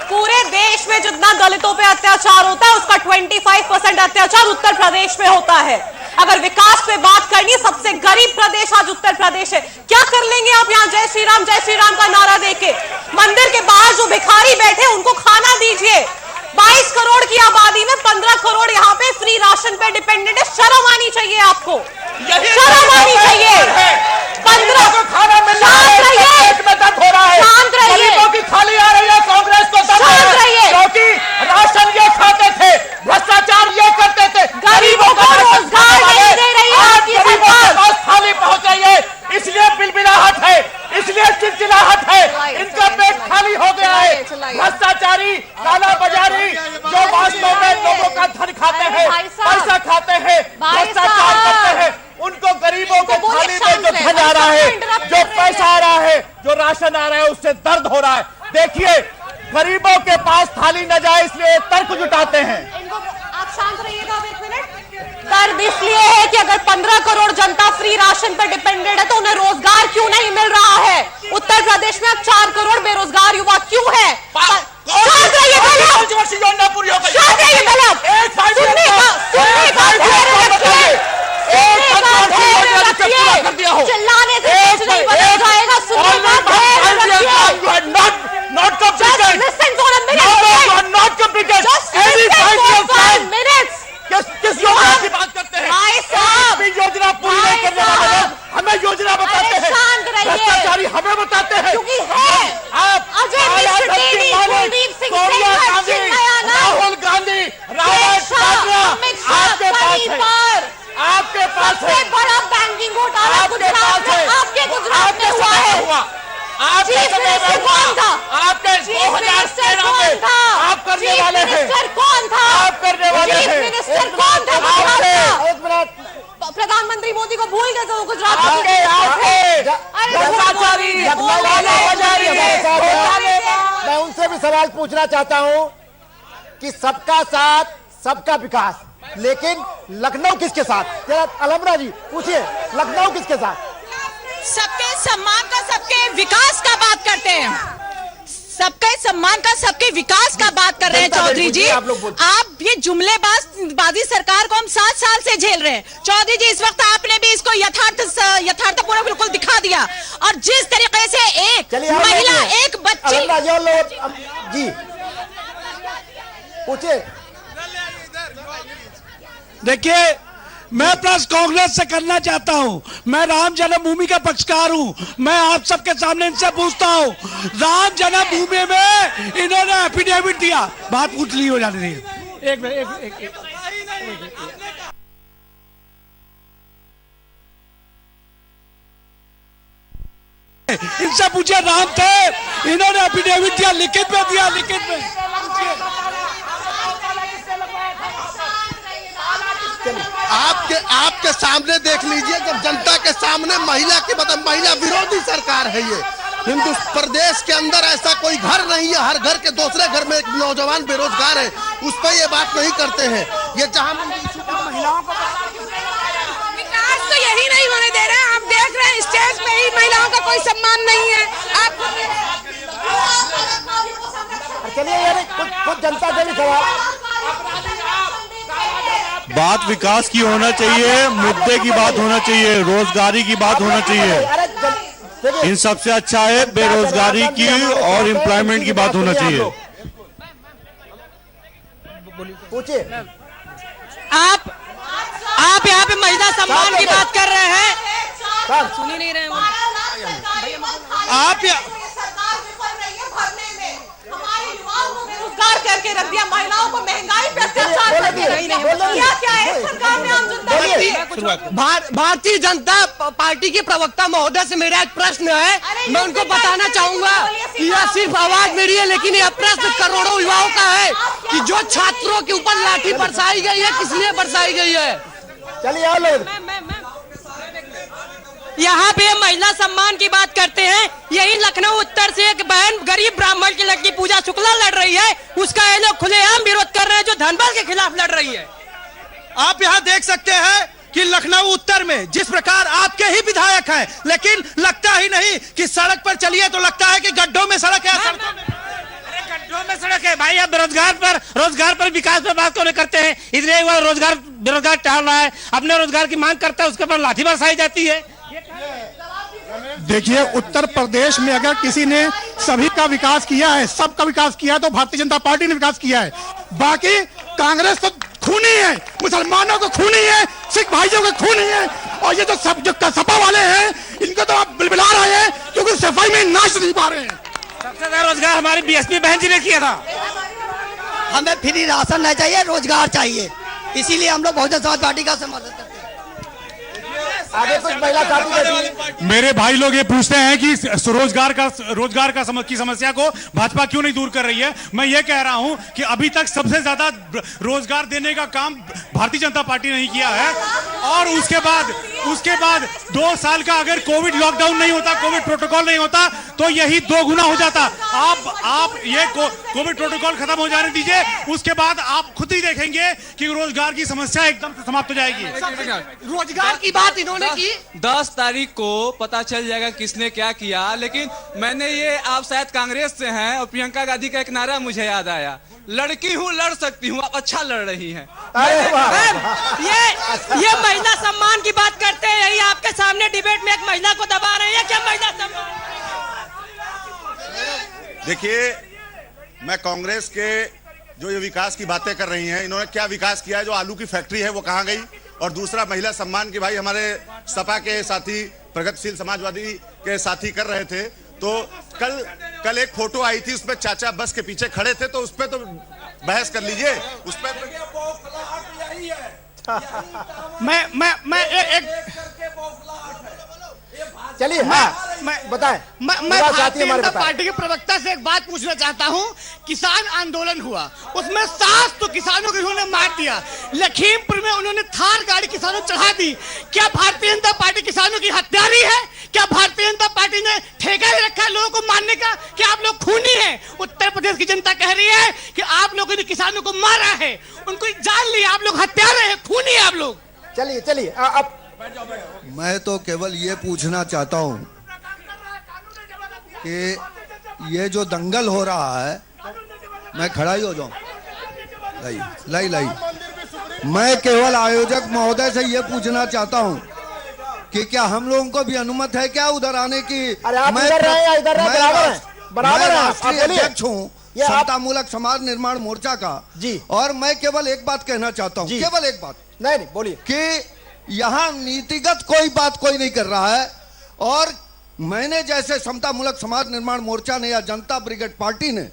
पूरे देश में जितना दलितों पे अत्याचार होता है उसका 25% अत्याचार उत्तर प्रदेश में होता है। अगर विकास पे बात करनी, सबसे गरीब प्रदेश आज उत्तर प्रदेश है। क्या कर लेंगे आप यहाँ जय श्री राम का नारा देके? मंदिर के बाहर जो भिखारी बैठे उनको खाना दीजिए। 22 करोड़ की आबादी में 15 करोड़ यहाँ पे फ्री राशन पे डिपेंडेंट है। शर्म आनी चाहिए आपको, शर्म आनी चाहिए। 15 को खाना मिल रहा है, पेट में दर्द हो रहा है, शांत रहिए, गरीबों की थाली आ रही है, कांग्रेस को दर्द शांत है, रहिए। क्योंकि राशन ये खाते थे, भ्रष्टाचार ये करते थे, गरीबों को रोजगार नहीं दे रही है आज आपकी गरीबों के सरकार। पास थाली पहुंच रही है, इसलिए बिलबिलाहट है, इसलिए चिलचिलाहट है, इनका पेट खाली हो गया है। भ्रष्टाचारी, काला बाजारी जो वास्तव में लोगों का धन खाते हैं, पैसा खाते हैं, भ्रष्टाचार करते हैं, उन आ रहा है, जो पैसा आ रहा है, जो राशन आ रहा है, उससे दर्द हो रहा है। देखिए, गरीबों के पास थाली न जाए इसलिए तर्क जुटाते हैं। आप शांत रहिएगा एक मिनट। दर्द इसलिए है कि अगर 15 करोड़ जनता फ्री राशन पर डिपेंडेंट है तो उन्हें रोजगार क्यों नहीं मिल रहा है? उत्तर प्रदेश में अब 4 करोड़ बेरोजगार युवा क्यों है? शांत रहिए योजना पूरी हो गई। शांत रहिए चिल्लाने से कुछ नहीं बदल जाएगा। सुनने का धैर्य रखिए। Not completed. Just listen for a minute. No, you are not completed. Just listen for 5 minutes. किस योजना की बात करते हैं? भाई साहब, योजना पूरी नहीं करने वाले लोग हमें योजना बताते हैं। शांत रहिए। भ्रष्टाचारी हमें बताते हैं। क्योंकि है आप अजय मिश्र टेनी, कुलदीप सिंह सेंगर, चिन्मयानंद, राहुल गांधी, रावत आपके पास है। आपके पास सबसे बड़ा बैंकिंग घोटाला गुजरात में, आपके गुजरात में हुआ है। आपके समय में कौन था? आपके 2013 में आप करने वाले हैं। कौन था? आप करने वाले हैं। चीफ मिनिस्टर कौन था गुजरात का? प्रधानमंत्री मोदी को भूल गए तो गुजरात मैं उनसे भी सवाल पूछना चाहता हूं कि सबका साथ सबका विकास, लेकिन लखनऊ किसके साथ? जरा अलमरा जी पूछिए, लखनऊ किसके साथ? सबके सम्मान का, सबके विकास का बात करते हैं। सबके सम्मान का, सबके विकास का बात कर रहे हैं चौधरी जी। आप ये जुमलेबाजी सरकार को हम 7 साल से झेल रहे हैं चौधरी जी। इस वक्त आपने भी इसको यथार्थपूर्ण बिल्कुल दिखा दिया। और जिस तरीके से एक महिला, एक बच्ची जी पूछिए। देखिए, मैं प्लस कांग्रेस से करना चाहता हूं। मैं राम जन्मभूमि का पक्षकार हूं। मैं आप सबके सामने इनसे पूछता हूं, राम जन्मभूमि में इन्होंने एफिडेविट दिया, बात पूछ ली हो जाने दी। एक इनसे पूछे, राम थे, इन्होंने एफिडेविट दिया, लिखित में दिया, लिखित में। आपके सामने देख लीजिए, जब जनता के सामने महिला की मतलब महिला विरोधी सरकार है ये। हिंदुस्तान प्रदेश के अंदर ऐसा कोई घर नहीं है, हर घर के दूसरे घर में एक नौजवान बेरोजगार है, उस पर ये बात नहीं करते हैं। ये जहां महिलाओं को विकास तो यही नहीं होने दे रहे हैं। आप देख रहे हैं स्टेज पे ही महिलाओं का कोई सम्मान नहीं है। आप चलिए यार, कुछ जनता से भी सवाल। बात विकास की होना चाहिए, मुद्दे की बात होना चाहिए, रोजगारी की बात होना चाहिए। इन सबसे अच्छा है बेरोजगारी की और एम्प्लॉयमेंट की बात होना चाहिए। पूछिए। आप यहाँ पे महिला सम्मान की बात कर रहे हैं, सुन ही नहीं रहे हो आप। बेरोजगार करके रख दिया, महिलाओं को महंगाई पे अत्याचार करके क्या है सरकार ने आम जनता। भारतीय जनता पार्टी के प्रवक्ता महोदय से मेरा एक प्रश्न है। मैं उनको बताना चाहूंगा कि यह सिर्फ आवाज मेरी है, लेकिन यह प्रश्न करोड़ों युवाओं का है कि जो छात्रों के ऊपर लाठी बरसाई गई है, किस लिए बरसाई गई है? चलिए आओ लोग, यहाँ पे महिला सम्मान की बात करते हैं। यही लखनऊ उत्तर से एक बहन गरीब ब्राह्मण की लड़की पूजा शुक्ला लड़ रही है, उसका ये लोग खुलेआम विरोध कर रहे हैं जो धनबल के खिलाफ लड़ रही है। आप यहाँ देख सकते हैं कि लखनऊ उत्तर में जिस प्रकार आपके ही विधायक हैं, लेकिन लगता ही नहीं कि सड़क पर चलिए तो लगता है कि गड्ढों में सड़क है। गड्ढों में सड़क है भाई। आप रोजगार पर विकास पर बात क्यों नहीं करते हैं? इसलिए वो बेरोजगार टहल रहा है, अपने रोजगार की मांग करता है, उसके ऊपर लाठी बरसाई जाती है। देखिए, उत्तर प्रदेश में अगर किसी ने सभी का विकास किया है, सबका विकास किया है, तो भारतीय जनता पार्टी ने विकास किया है। बाकी कांग्रेस तो खूनी है, मुसलमानों को खूनी है, सिख भाइयों को खूनी है, और ये जो सपा वाले हैं, इनको तो आप बिलबिला रहे हैं क्योंकि सफाई में नाच नहीं पा रहे हैं। सबसे ज्यादा रोजगार हमारी बीएसपी बहन जी ने किया था। हमें फ्री राशन नहीं चाहिए, रोजगार चाहिए, इसीलिए हम लोग बहुजन समाज पार्टी का समर्थन करते हैं। आगे कुछ महिला साथी। मेरे भाई लोग ये पूछते हैं कि रोजगार की समस्या को भाजपा क्यों नहीं दूर कर रही है। मैं ये कह रहा हूं कि अभी तक सबसे ज्यादा रोजगार देने का काम भारतीय जनता पार्टी ने किया है, और उसके बाद उसके बाद 2 साल का अगर कोविड लॉकडाउन नहीं होता, कोविड प्रोटोकॉल नहीं होता, तो यही 2 गुना हो जाता। आप ये कोविड प्रोटोकॉल खत्म हो जाने दीजिए, उसके बाद आप खुद ही देखेंगे कि रोजगार की समस्या एकदम से समाप्त हो जाएगी। रोजगार की बात इन्होंने की। 10 तारीख को पता चल जाएगा किसने क्या किया, लेकिन मैंने ये, आप शायद कांग्रेस से हैं और प्रियंका गांधी का एक नारा मुझे याद आया, लड़की हूँ लड़ सकती हूँ, आप अच्छा लड़ रही हैं। ये महिला सम्मान की बात करते हैं, यही आपके सामने डिबेट में एक महिला को दबा रहे हैं क्या? महिला सम्मान। देखिए, मैं कांग्रेस के जो ये विकास की बातें कर रही हैं, इन्होंने क्या विकास किया है? जो आलू की फैक्ट्री है वो कहाँ गई? और दूसरा महिला सम्मान की, भाई हमारे सपा के साथी, प्रगतिशील समाजवादी के साथी कर रहे थे, तो कल एक फोटो आई थी, उसमें चाचा बस के पीछे खड़े थे, तो उस पर तो बहस कर लीजिए। उस पर मैं एक चलिए, हाँ बताएं। मैं भारतीय जनता पार्टी के प्रवक्ता से एक बात पूछना चाहता हूं। किसान आंदोलन हुआ, उसमें 7 तो किसानों को उन्होंने मार दिया। लखीमपुर में उन्होंने थार गाड़ी किसानों चढ़ा दी। क्या भारतीय जनता पार्टी किसानों की हत्यारी है? क्या भारतीय जनता पार्टी ने ठेका ले रखा है लोगों को मारने का? क्या आप लोग खूनी हैं? उत्तर प्रदेश की जनता कह रही है कि आप लोगों ने किसानों को मारा है, उनको जान लिया, आप लोग हत्यारे हैं, खूनी है आप लोग। चलिए अब मैं तो केवल ये पूछना चाहता हूं कि ये जो दंगल हो रहा है, मैं खड़ा ही हो जाऊं, लाई मैं केवल आयोजक महोदय से ये पूछना चाहता हूं कि क्या हम लोगों को भी अनुमति है क्या उधर आने की? मैं राष्ट्रीय अध्यक्ष हूँ समतामूलक समाज निर्माण मोर्चा का जी, और मैं केवल एक बात कहना चाहता हूँ, केवल एक बात। नहीं बोलिए कि यहाँ नीतिगत कोई बात कोई नहीं कर रहा है, और मैंने जैसे समतामूलक समाज निर्माण मोर्चा ने या जनता ब्रिगेड पार्टी ने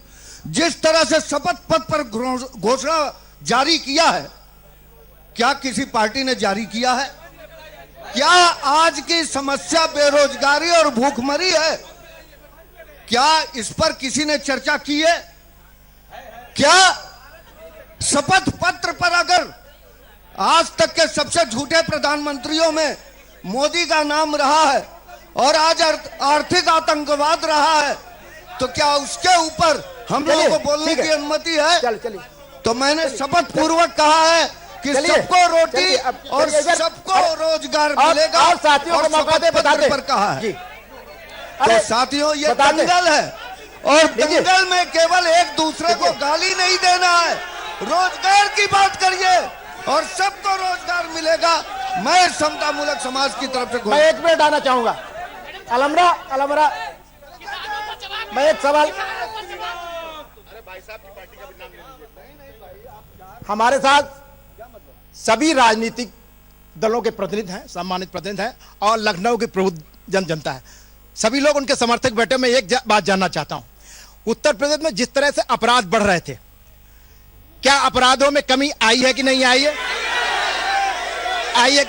जिस तरह से शपथ पत्र पर घोषणा जारी किया है, क्या किसी पार्टी ने जारी किया है? क्या आज की समस्या बेरोजगारी और भूखमरी है? क्या इस पर किसी ने चर्चा की है? क्या शपथ पत्र पर अगर आज तक के सबसे झूठे प्रधानमंत्रियों में मोदी का नाम रहा है और आज आर्थिक आतंकवाद रहा है, तो क्या उसके ऊपर हम लोगों को बोलने की अनुमति है? तो मैंने शपथ पूर्वक कहा है कि सबको रोटी और सबको रोजगार मिलेगा, और साथियों को मौका दे बताते पर कहा है। तो साथियों, ये दंगल है, और दंगल में केवल एक दूसरे को गाली नहीं देना है, रोजगार की बात करिए और सबको रोजगार मिलेगा। मैं समतामूलक समाज की तरफ से मैं 1 मिनट आना चाहूंगा। अलमरा मैं एक सवाल, हमारे साथ सभी राजनीतिक दलों के प्रतिनिधि हैं, सम्मानित प्रतिनिधि हैं, और लखनऊ के प्रबुद्ध जनता है, सभी लोग उनके समर्थक बैठे। मैं एक बात जानना चाहता हूं, उत्तर प्रदेश में जिस तरह से अपराध बढ़ रहे थे, क्या अपराधों में कमी आई है कि नहीं आई है? आई है।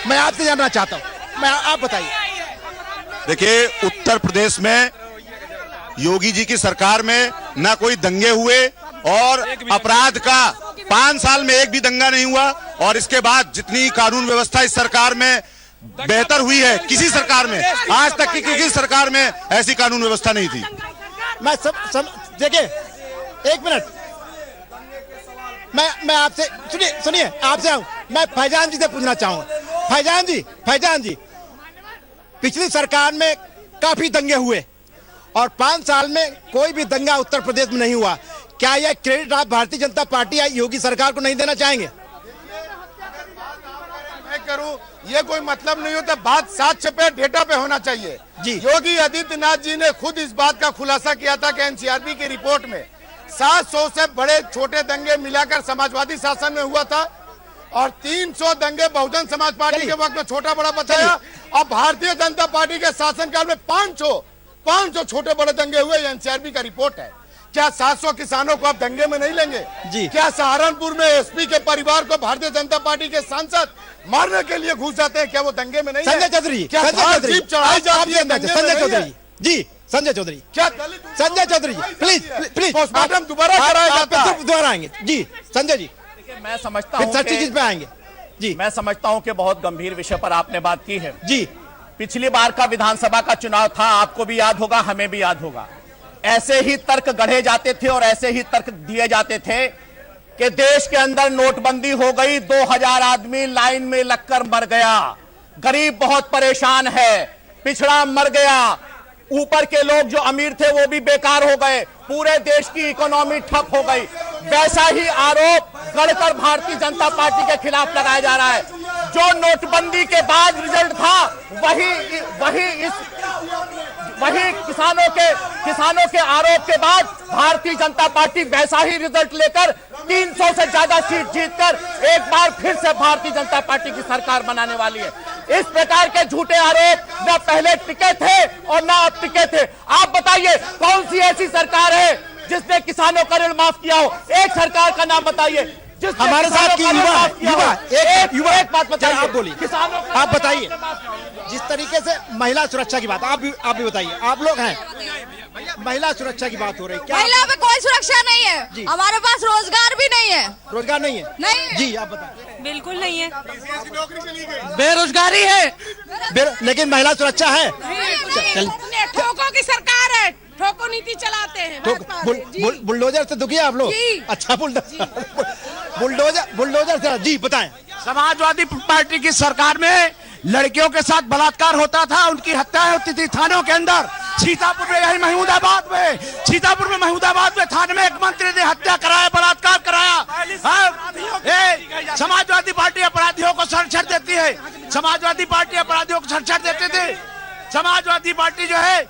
मैं आपसे जानना चाहता हूं, आप बताइए। देखिए, उत्तर प्रदेश में योगी जी की सरकार में ना कोई दंगे हुए, और अपराध का 5 साल में एक भी दंगा नहीं हुआ, और इसके बाद जितनी कानून व्यवस्था इस सरकार में बेहतर हुई है, किसी सरकार में आज तक की किसी सरकार में ऐसी कानून व्यवस्था नहीं थी। मैं देखिए, 1 मिनट, मैं आपसे सुनिए आपसे आऊं, मैं फैजान जी से पूछना चाहूंगा। फैजान जी, पिछली सरकार में काफी दंगे हुए और 5 साल में कोई भी दंगा उत्तर प्रदेश में नहीं हुआ। क्या यह क्रेडिट आप भारतीय जनता पार्टी या योगी सरकार को नहीं देना चाहेंगे? मैं करूं, ये कोई मतलब नहीं होता, बात साक्ष्य पे, डेटा पे होना चाहिए जी। योगी आदित्यनाथ जी ने खुद इस बात का खुलासा किया था कि एनसीआरबी की रिपोर्ट में 700 से बड़े छोटे दंगे मिलाकर समाजवादी शासन में हुआ था, और 300 दंगे बहुजन समाज पार्टी के वक्त में छोटा बड़ा बताया, और भारतीय जनता पार्टी के शासनकाल में 500 छोटे बड़े दंगे हुए। एनसीआरबी का रिपोर्ट है। क्या 700 किसानों को आप दंगे में नहीं लेंगे जी? क्या सहारनपुर में एसपी के परिवार को भारतीय जनता पार्टी के सांसद मारने के लिए घुस जाते हैं? क्या वो दंगे में नहीं? संजय चौधरी, क्या जीप चढ़ाई जाती है? संजय चौधरी जी, संजय चौधरी, क्या संजय चौधरी, प्लीज पोस्टमार्टम दोबारा कराया जाता है? दोबारा आएंगे जी। संजय जी, मैं समझता फिर हूं सच्ची कि- चीज पे आएंगे जी। मैं समझता हूं कि बहुत गंभीर विषय पर आपने बात की है जी। पिछली बार का विधानसभा का चुनाव था, आपको भी याद होगा, हमें भी याद होगा। ऐसे ही तर्क गढ़े जाते थे और ऐसे ही तर्क दिए जाते थे कि देश के अंदर नोटबंदी हो गई, 2000 आदमी लाइन में लगकर मर गया, गरीब बहुत परेशान है, पिछड़ा मर गया, ऊपर के लोग जो अमीर थे वो भी बेकार हो गए, पूरे देश की इकोनॉमी ठप हो गई। वैसा ही आरोप गढ़कर भारतीय जनता पार्टी के खिलाफ लगाया जा रहा है। जो नोटबंदी के बाद रिजल्ट था वही किसानों के आरोप के बाद भारतीय जनता पार्टी वैसा ही रिजल्ट लेकर 300 से ज्यादा सीट जीतकर एक बार फिर से भारतीय जनता पार्टी की सरकार बनाने वाली है। इस प्रकार के झूठे आरोप न पहले टिके थे और न अब टिके थे। आप बताइए कौन सी ऐसी सरकार है जिसने किसानों का ऋण माफ किया हो? एक सरकार का नाम बताइए हमारे साथ की युवा एक बात बताइए, आप बोलिए, किसानों आप बताइए। जिस तरीके से महिला सुरक्षा की बात, आप भी बताइए, आप लोग हैं, महिला सुरक्षा की बात हो रही है, क्या महिला पे कोई सुरक्षा नहीं है, हमारे पास रोजगार भी नहीं है। रोजगार नहीं है? नहीं जी, आप बताइए। बिल्कुल नहीं है, बेरोजगारी है, लेकिन महिला सुरक्षा है। ठोको की सरकार है, ठोको नीति चलाते हैं। बुलडोजर से दुखी है आप लोग? अच्छा, बुलडोजर से। जी बताएं। समाजवादी पार्टी की सरकार में लड़कियों के साथ बलात्कार होता था, उनकी हत्याएं होती थी थानों के अंदर। सीतापुर में, यही महमूदाबाद में थाने में एक मंत्री ने हत्या कराया, बलात्कार कराया। समाजवादी पार्टी अपराधियों को संरक्षण देती है, समाजवादी पार्टी अपराधियों को संरक्षण देते थे। समाजवादी पार्टी जो है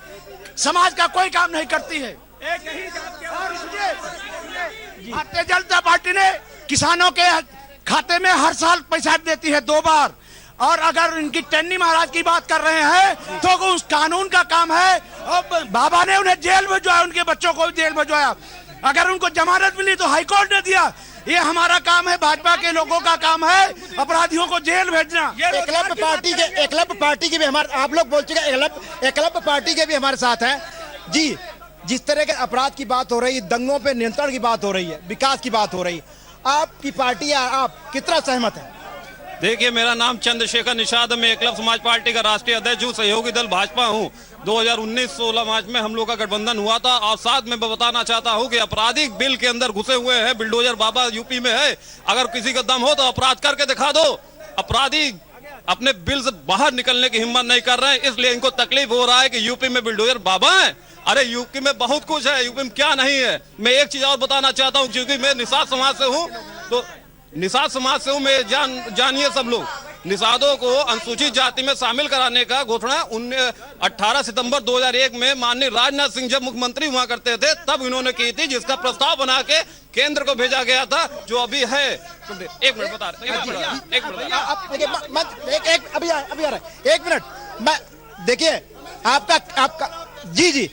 समाज का कोई काम नहीं करती है। भारतीय जनता पार्टी ने किसानों के खाते में हर साल पैसा देती है 2 बार। और अगर इनकी टन्नी महाराज की बात कर रहे हैं तो उस कानून का काम है। और बाबा ने उन्हें जेल भिजवाया, उनके बच्चों को जेल भिजवाया। अगर उनको जमानत मिली तो हाईकोर्ट ने दिया। ये हमारा काम है, भाजपा के लोगों का काम है अपराधियों को जेल भेजना। एकलव्य पार्टी के भी हमारे, आप लोग बोल चुके, एकलव्य पार्टी के भी हमारे साथ हैं जी। जिस तरह के अपराध की बात हो रही है, दंगों पे नियंत्रण की बात हो रही है, विकास की बात हो रही है, आपकी पार्टी या आप कितना सहमत है? देखिए, मेरा नाम चंद्रशेखर निषाद है, मैं एकलव्य समाज पार्टी का राष्ट्रीय अध्यक्ष हूँ, सहयोगी दल भाजपा हूँ। 2019-16 मार्च में हम लोग का गठबंधन हुआ था। और साथ में मैं बताना चाहता हूँ कि आपराधिक बिल के अंदर घुसे हुए हैं बिल्डोजर बाबा यूपी में है। अगर किसी का दम हो तो अपराध करके दिखा दो। अपराधी अपने बिल से बाहर निकलने की हिम्मत नहीं कर रहे हैं, इसलिए इनको तकलीफ हो रहा है कि यूपी में बिल्डोजर बाबा है। अरे यूपी में बहुत कुछ है, यूपी में क्या नहीं है। मैं एक चीज और बताना चाहता हूँ, क्योंकि मैं निषाद समाज से हूँ, तो निषाद समाज से हूँ मैं, जानिए सब लोग, निषादों को अनुसूचित जाति में शामिल कराने का घोषणा 18 सितंबर 2001 में माननीय राजनाथ सिंह जब मुख्यमंत्री हुआ करते थे तब इन्होंने की थी, जिसका प्रस्ताव बना के केंद्र को भेजा गया था, जो अभी है। एक मिनट बता रहे, अभी आ रहा है, 1 मिनट। मैं देखिए आपका जी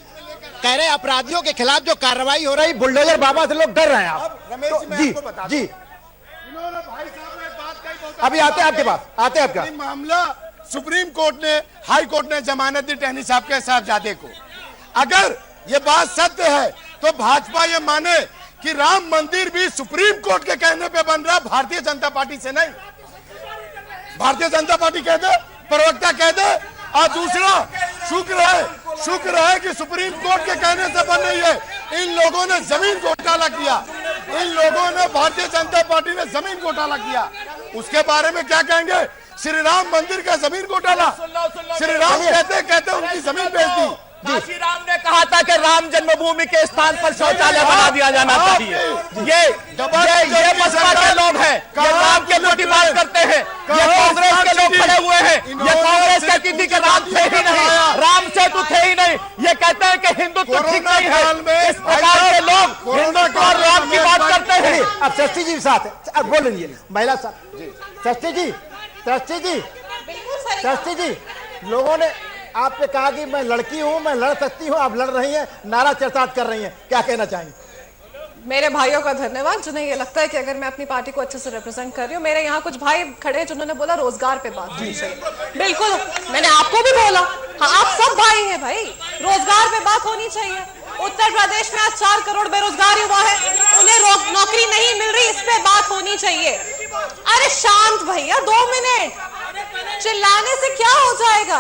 कह रहे हैं अपराधियों के खिलाफ जो कार्रवाई हो रही, बुलडोजर बाबा से लोग डर रहे हैं। आप जी अभी आते हैं आपके पास, आते हैं आपका मामला सुप्रीम कोर्ट ने, हाई कोर्ट ने जमानत दी टहनी साहब के साहबजादे को। अगर ये बात सत्य है तो भाजपा ये माने कि राम मंदिर भी सुप्रीम कोर्ट के कहने पे बन रहा, भारतीय जनता पार्टी से नहीं। भारतीय जनता पार्टी कह दे, प्रवक्ता कह दे। और दूसरा, शुक्र है कि सुप्रीम कोर्ट के कहने से बन रही है। इन लोगों ने जमीन घोटाला किया, इन लोगों ने, भारतीय जनता पार्टी ने जमीन घोटाला किया। उसके बारे में क्या कहेंगे? श्री राम मंदिर का जमीन घोटाला, श्री राम कहते उनकी जमीन बेच दी। काशी राम ने कहा था कि राम जन्मभूमि के स्थान पर शौचालय बना दिया जाना चाहिए। ये बसपा के लोग हैं, ये राम के प्रति बात करते हैं, ये कांग्रेस के लोग खड़े हुए हैं। ये कांग्रेस कहती थी कि राम थे ही नहीं, राम सेतु थे ही नहीं। ये कहते हैं कि हिंदुत्व ठीक नहीं है। इस प्रकार के लोग हिंदुत्व और राम की बात करते हैं। अब षष्ठी जी साथ है, अब बोल लीजिए महिला साथ। षष्ठी जी, लोगों ने आप पे कहा कि मैं लड़की हूं, मैं लड़ सकती हूं, आप लड़ रही हैं, नारा चर्चात कर रही हैं, क्या कहना चाहेंगे? मेरे भाइयों का धन्यवाद जिन्हें ये लगता है कि अगर मैं अपनी पार्टी को अच्छे से रिप्रेजेंट कर रही हूँ। मेरे यहाँ कुछ भाई खड़े हैं जिन्होंने बोला रोजगार पे बात होनी चाहिए। बिल्कुल, मैंने आपको भी बोला, हाँ आप सब भाई हैं भाई, रोजगार पे बात होनी चाहिए। उत्तर प्रदेश में आज 4 करोड़ बेरोजगार युवा है, उन्हें नौकरी नहीं मिल रही, इस पे बात होनी चाहिए। अरे शांत भैया, 2 मिनट, चिल्लाने से क्या हो जाएगा?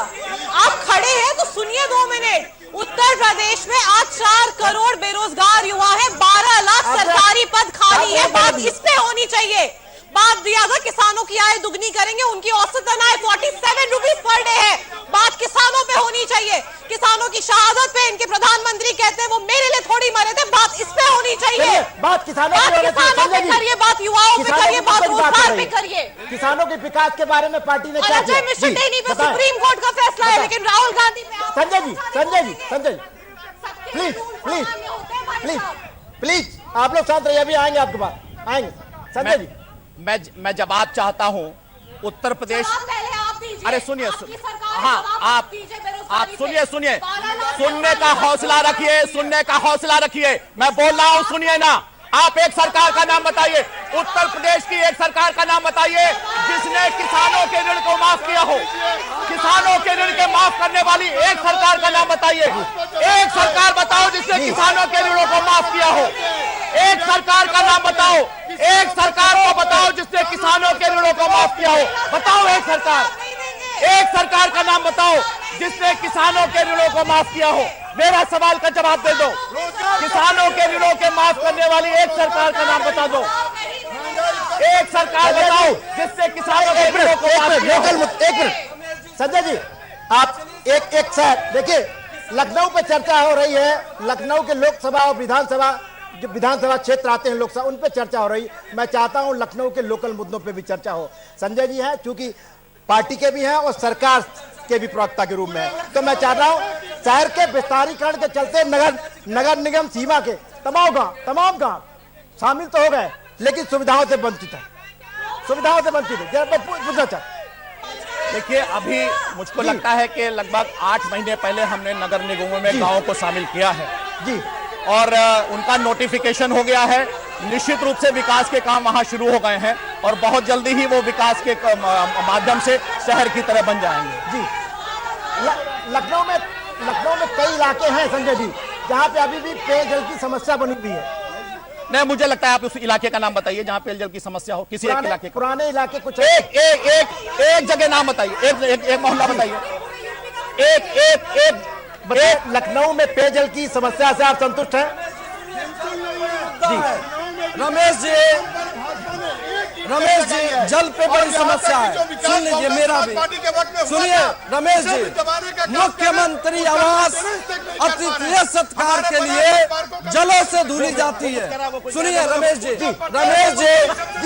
आप खड़े हैं तो सुनिए 2 मिनट। उत्तर प्रदेश में आज 4 करोड़ बेरोजगार युवा है, 12 लाख सरकारी पद खाली है, बात इस पे होनी चाहिए। बात दिया था किसानों की आय दुगनी करेंगे, उनकी औसतन आय 47 रुपीज पर डे है, बात किसानों पे होनी चाहिए। किसानों की शहादत पे इनके प्रधानमंत्री कहते हैं वो मेरे लिए थोड़ी मरे थे, बात इस पे होनी चाहिए। बात किसानों पे करिए, बात युवाओं पे करिए, बात रोजगार पे करिए। किसानों के विकास के बारे में पार्टी ने क्या किया? मिस्टर टेनी पे सुप्रीम कोर्ट का फैसला है, लेकिन राहुल गांधी पे Sanjay ji please please please please आप लोग शांत रहिए, अभी आएंगे आपके पास, आएंगे। संजय जी मैं जवाब चाहता हूं। उत्तर प्रदेश, अरे सुनिए, हाँ आप सुनिए, सुनने का हौसला रखिए, सुनने का हौसला रखिए, मैं बोल रहा हूं, सुनिए ना। आप एक सरकार का नाम बताइए, उत्तर प्रदेश की एक सरकार का नाम बताइए जिसने किसानों के ऋण को माफ किया हो। किसानों के ऋण के माफ करने वाली एक सरकार का नाम बताइए, एक सरकार बताओ जिसने किसानों के ऋणों को माफ किया हो। एक सरकार का नाम बताओ, एक सरकार को बताओ जिसने किसानों के ऋणों को माफ किया हो। बताओ एक सरकार का नाम बताओ जिसने किसानों के ऋणों को माफ किया हो। मेरा सवाल का जवाब दे दो, किसानों के ऋणों के माफ करने वाली एक सरकार का नाम बता दो। एक सरकार बताओ जिसने किसानों के ऋणों को माफ किया हो। एक मिनट संजय जी, आप एक शहर देखिए, लखनऊ पे चर्चा हो रही है, लखनऊ के लोकसभा और विधानसभा, जो विधानसभा क्षेत्र आते हैं लोकसभा, उन पे चर्चा हो रही। मैं चाहता हूं लखनऊ के लोकल मुद्दों पे भी चर्चा हो। संजय जी हैं, चूंकि पार्टी के भी हैं और सरकार के भी प्रवक्ता के रूप में है, तो मैं चाह रहा हूं शहर के विस्तारीकरण के चलते नगर निगम सीमा के तमाम गांव शामिल तो हो गए, लेकिन सुविधाओं से वंचित है, पूछना चाहता। देखिए, अभी मुझको लगता है कि लगभग 8 महीने पहले हमने नगर निगमों में गांवों को शामिल किया है जी, और उनका नोटिफिकेशन हो गया है। निश्चित रूप से विकास के काम वहां शुरू हो गए हैं और बहुत जल्दी ही वो विकास के माध्यम से शहर की तरह बन जाएंगे। जी, लखनऊ में कई इलाके हैं संजय जी जहां पे अभी भी पेयजल की समस्या बनी हुई है। नहीं, मुझे लगता है आप उस इलाके का नाम बताइए जहां पेयजल की समस्या हो, किसी एक इलाके का। पुराने इलाके कुछ एक जगह नाम बताइए, एक मोहल्ला बताइए, एक लखनऊ में पेयजल की समस्या से आप संतुष्ट हैं? जी रमेश जी, जल पे बड़ी समस्या है। सुन लीजिए मेरा भी, सुनिए रमेश जी, मुख्यमंत्री आवास अतिथि सत्कार के लिए जलों से धुली जाती है। सुनिए रमेश जी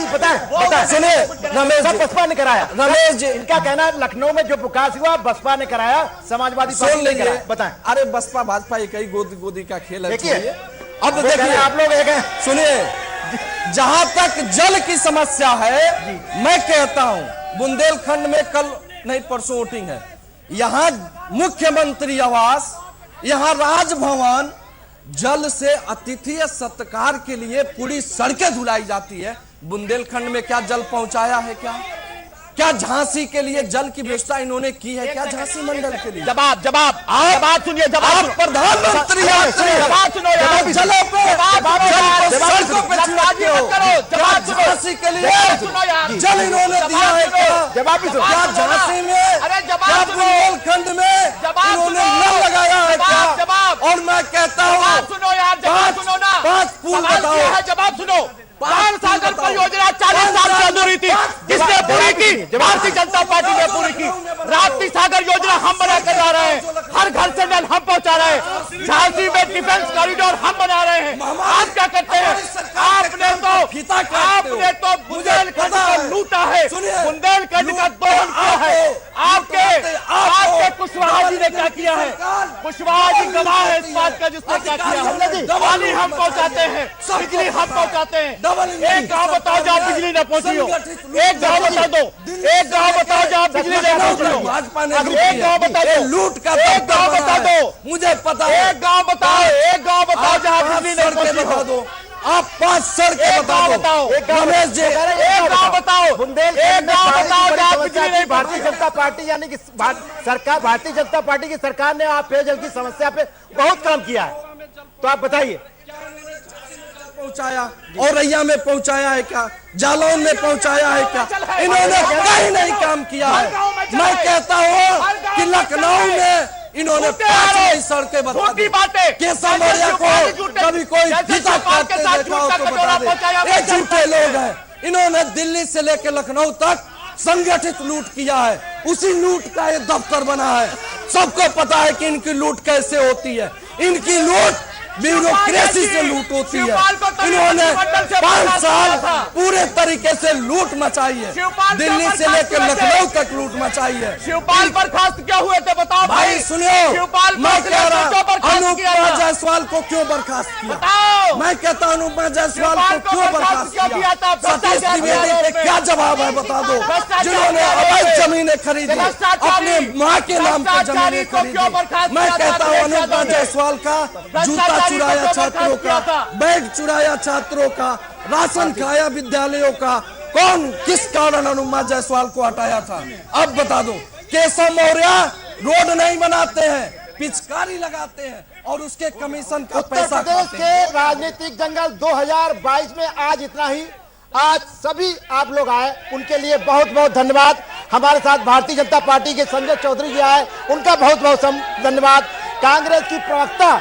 बताएं, सुनिए रमेश जी, बसपा ने कराया। रमेश जी, इनका कहना है लखनऊ में जो विकास हुआ बसपा ने कराया, समाजवादी पार्टी ने कराया। बताएं। अरे बसपा भाजपा एक ही गोदी का खेल है। अब देखिए आप लोग एक हैं, सुनिए, जहां तक जल की समस्या है, मैं कहता हूं बुंदेलखंड में कल नहीं परसों वोटिंग है, यहां मुख्यमंत्री आवास, यहां राजभवन, जल से अतिथि सत्कार के लिए पूरी सड़कें धुलाई जाती है। बुंदेलखंड में क्या जल पहुंचाया है? क्या झांसी के लिए जल की व्यवस्था इन्होंने की है? क्या झांसी मंडल के लिए? जवाब सुनिए, आप प्रधानमंत्री जलों पे सड़कों पे छिड़कते हो, झांसी के लिए जल इन्होंने दिया है? क्या झांसी में, क्या बुंदेलखंड में इन्होंने नल लगाया है क्या? और मैं कहता हूँ 5 पुल बताओ। जवाब सुनो। सागर परियोजना 40 साल से अधूरी थी, जिसने पूरी की भारतीय जनता पार्टी ने पूरी की। राप्ती सागर योजना हम बना कर जा रहे हैं, हर घर से नल हम पहुंचा रहे हैं, झांसी में डिफेंस कॉरिडोर हम बना रहे हैं। आप क्या करते हैं? आपने तो बुंदेलखंड को लूटा है, बुंदेलखंड का दोहन किया है। आपके कुशवाहा जी ने क्या किया है? कुशवाहा जी गवाह है इस बात का जिसने क्या किया है। पानी हम पहुंचाते हैं, बिजली हम पहुंचाते हैं। एक गांव बताओ जहाँ बिजली न पहुंची हो, एक गांव बता दो, एक गांव बताओ जहाँ बिजली न पहुंची हो। भाजपा ने एक गांव बता दो, लूट का एक गांव बता दो, मुझे पता है। एक गांव बताओ जहाँ बिजली न पहुंची हो। आप 5 सड़कें बताओ। रमेश जी, एक गांव बताओ, बुंदेलखंड में भारतीय जनता पार्टी यानी कि सरकार, भारतीय जनता पार्टी की सरकार ने आप पेयजल की समस्या पे बहुत काम किया है। तो आप बताइए, पहुंचाया औरैया में पहुंचाया है क्या, जालौन में पहुंचाया है क्या? इन्होंने कहीं नहीं काम किया है। मैं कहता हूँ कि लखनऊ में इन्होंने 5 नई सड़कें बता दी। केशव मौर्य को कभी कोई गीता काटते देखा हो तो बता दे, ये झूठे लोग हैं। इन्होंने दिल्ली से लेकर लखनऊ तक संगठित लूट किया है, उसी लूट का ये दफ्तर बना है। सबको पता है कि इनकी लूट कैसे होती है। इनकी लूट ब्यूरोक्रेसी से लूट होती है। इन्होंने 5 साल पूरे तरीके से लूट मचाई है, दिल्ली से लेकर लखनऊ तक लूट मचाई है। शिवपाल बर्खास्त क्यों हुए थे बताओ भाई। सुनियो, मैं कह रहा अनुपमा जायसवाल को क्यों बर्खास्त किया? मैं कहता हूँ अनुपमा जायसवाल को क्यों बर्खास्त किया? सतीश द्विवेदी पे क्या जवाब है बता दो, जिन्होंने अवैध जमीनें खरीदी, अपने माँ के नाम पर जमीनें खरीदी। मैं कहता हूँ अनुपमा जायसवाल का जूता चुराया छात्रों का, बैग चुराया छात्रों का, राशन खाया विद्यालयों का। कौन किस कारण अनुपमा जायसवाल को हटाया था? अब बता दो। केशव मौर्य रोड नहीं बनाते हैं, पिचकारी लगाते हैं और उसके कमीशन का पैसा उत्तर प्रदेश के राजनीतिक जंगल 2022 में आज इतना ही। आज सभी आप लोग आए, उनके लिए बहुत बहुत धन्यवाद। हमारे साथ भारतीय जनता पार्टी के संजय चौधरी जी आए, उनका बहुत बहुत धन्यवाद। कांग्रेस की प्रवक्ता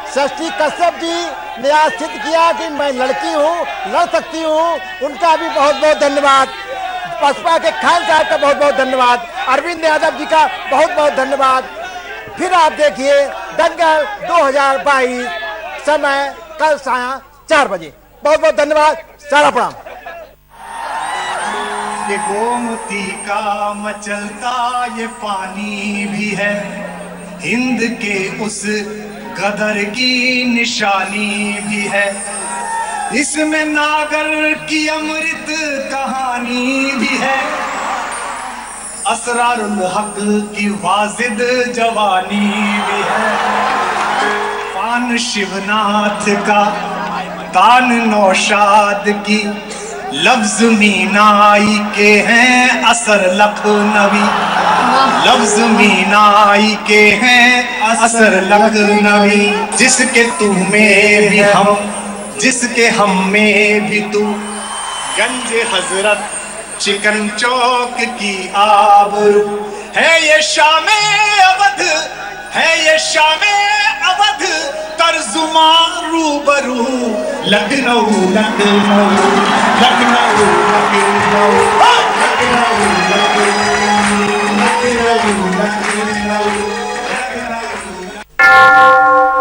षष्ठी कश्यप जी ने आज सिद्ध किया कि मैं लड़की हूँ, लड़ सकती हूँ, उनका भी बहुत बहुत धन्यवाद। बसपा के खान साहब का बहुत बहुत धन्यवाद। अरविंद यादव जी का बहुत बहुत धन्यवाद। फिर आप देखिए दंगल 2022, समय कल साया 4 बजे। बहुत बहुत धन्यवाद। सारा प्रणाम। ये गोमती का मचलता ये पानी भी है, हिंद के उस गदर की निशानी भी है। इसमें नागर की अमृत कहानी भी है, असरारुल हक की वाजिद जवानी भी है। पान शिवनाथ का, तान नौशाद की, लफ्ज मीनाई के हैं असर लखनवी। लफ्ज मीनाई के हैं असर लखनवी। जिसके तू में भी हम, जिसके हम में भी तू, गंज हजरत चिकन चौक की आबरू है ये शामे अवध, है ये शामे अवध, तर्जुमा रूबरू लखनऊ लखनऊ लखनऊ लखनऊ।